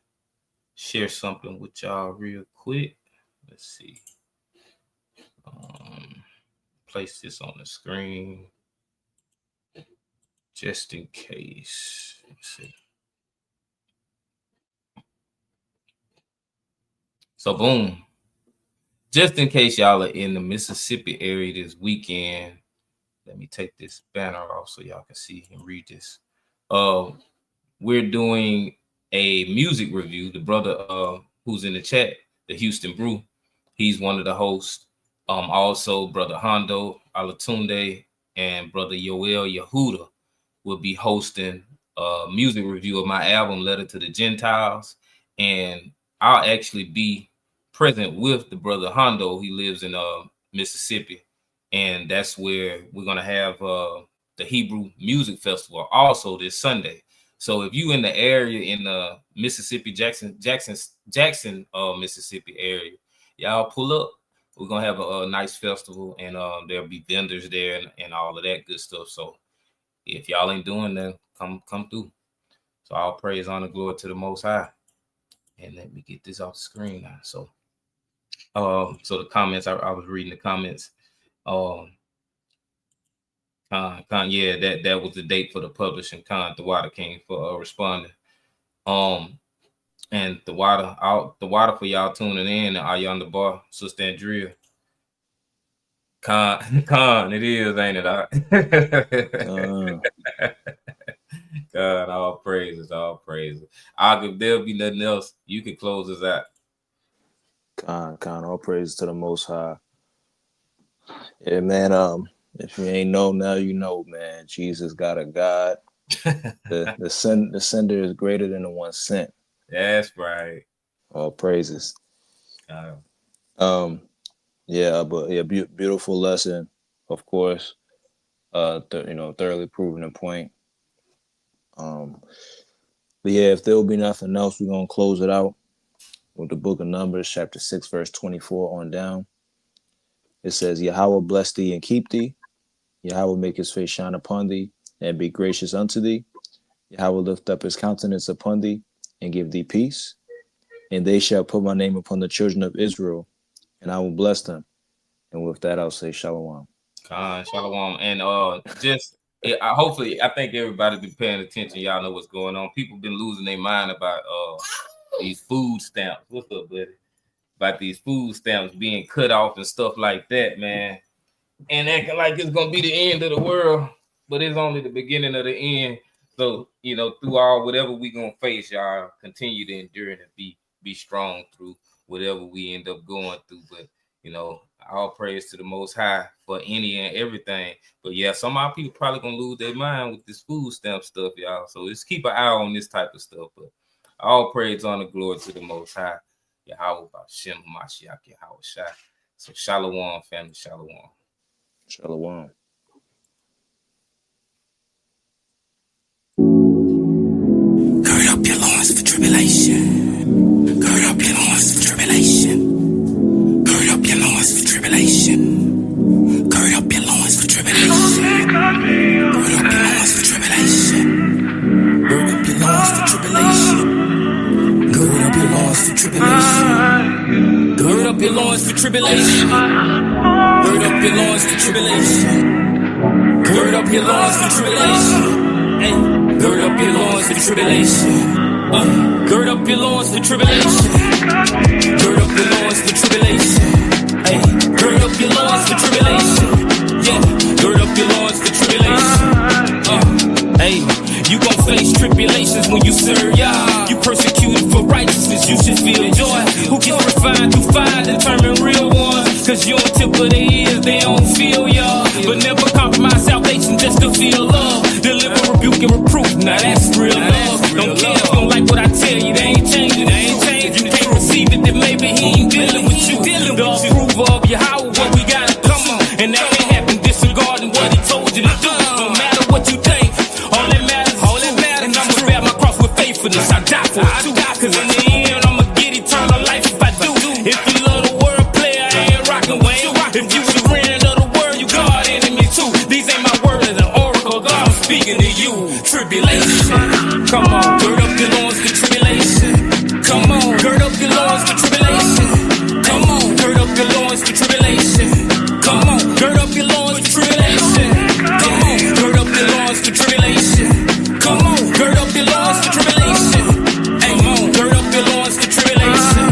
share something with y'all real quick. Let's see. Place this on the screen just in case. Let's see. So boom. Just in case y'all are in the Mississippi area this weekend, let me take this banner off so y'all can see and read this. We're doing a music review. The brother who's in the chat, the Houston Brew, he's one of the hosts. Also, brother Hondo Alatunde and brother Yoel Yehuda will be hosting a music review of my album, Letter to the Gentiles. And I'll actually be present with the brother Hondo. He lives in Mississippi, and that's where we're gonna have the Hebrew Music Festival also this Sunday. So if you in the area in the Mississippi, Jackson, Mississippi area, y'all pull up. We're gonna have a nice festival, and there'll be vendors there and all of that good stuff. So if y'all ain't doing that, come through. So all praise, honor, glory to the Most High. And let me get this off the screen now. So the comments, I was reading the comments. Yeah, that was the date for the publishing. The Water King for responding. And the water for y'all tuning in. Are you on the bar, Sister Andrea? It is, ain't it? God, all praises. If there'll be nothing else, you can close us out.
All praise to the Most High. Yeah, man. If you ain't know, now you know, man. Jesus got a God. The sender is greater than the one sent.
That's right.
All praises. Beautiful lesson, of course. Thoroughly proven a point. But yeah, if there will be nothing else, we're gonna close it out with the book of Numbers, chapter 6, verse 24 on down. It says, Yahweh bless thee and keep thee. Yahweh make his face shine upon thee and be gracious unto thee. Yahweh will lift up his countenance upon thee and give thee peace. And they shall put my name upon the children of Israel, and I will bless them. And with that, I'll say shalom.
Shalom. And hopefully, I think everybody's been paying attention. Y'all know what's going on. People been losing their mind about these food stamps. What's up, buddy? About these food stamps being cut off and stuff like that, man. And acting like it's gonna be the end of the world, but it's only the beginning of the end. So, through all whatever we gonna face, y'all continue to endure and be strong through whatever we end up going through. But all praise to the Most High for any and everything. But yeah, some of our people probably gonna lose their mind with this food stamp stuff, y'all. So just keep an eye on this type of stuff. But all praise, honor, glory to the Most High, Yahweh Bashem Mashiach Yahweh Shai. So shalom, family, shalom.
Shalom.
Gird up your loins for tribulation. Gird up your loins for tribulation. Gird up your loins for tribulation. Gird up your loins for tribulation. Gird up your loins for tribulation. Gird up your loins for tribulation. Gird up your loins for tribulation. Gird up your loins for tribulation. Gird up your loins for tribulation. Gird up your loins for tribulation. Hey, gird up your loins for tribulation. Gird up your loins for tribulation. Gird up your loins for tribulation. Hey, gird up your loins for tribulation. Yeah, gird up your loins for tribulation. Hey, you gon' face tribulations when you serve Yah. You persecuted for righteousness, you should feel joy. Who gets refined through fire, determine real ones. Cause you on tip of their ears, they don't feel y'all. But never compromise salvation just to feel love. Deliver, rebuke, and reproof, now that's real love. Don't care if you don't like what I tell you, they ain't changing. You can't receive it, then maybe he ain't dealing with you. The approval of Yahweh, what we gotta come on. And that can't happen disregarding what he told you to do. No matter what you think, all that matters. And I'ma bear my cross with faithfulness. I die for it too. Cause in the end, I'ma get eternal life if I do. If you love the word, player, I ain't rockin' with you. If you surrender to the word, you God enemy too. These ain't my words, an oracle. God, I'm speaking to you. Tribulation. Come on, gird up your loins for tribulation. Come on, gird up your loins for tribulation. Come on, gird up your loins for tribulation. Come on, gird up your loins for tribulation. Come on, gird up your loins for tribulation. Come on, gird up your loins for tribulation. Hey, come on, gird up your loins for tribulation.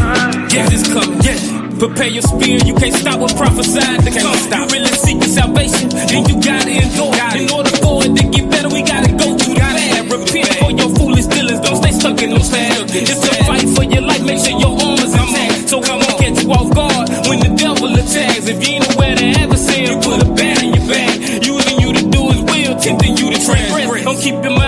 Yeah, it's coming. Yeah. Prepare your spirit, you can't stop what prophesied to come. You really seeking salvation, then you gotta endure. In order for it to get better, we gotta go through the bad. Repent for your foolish dealings, don't stay stuck in those past. It's a fight for your life, make sure your armor's intact. So come on, catch you off guard when the devil attacks. If you ain't aware the adversary, put a bat in your back. Using you to do his will, tempting you to transgress. Don't keep your mind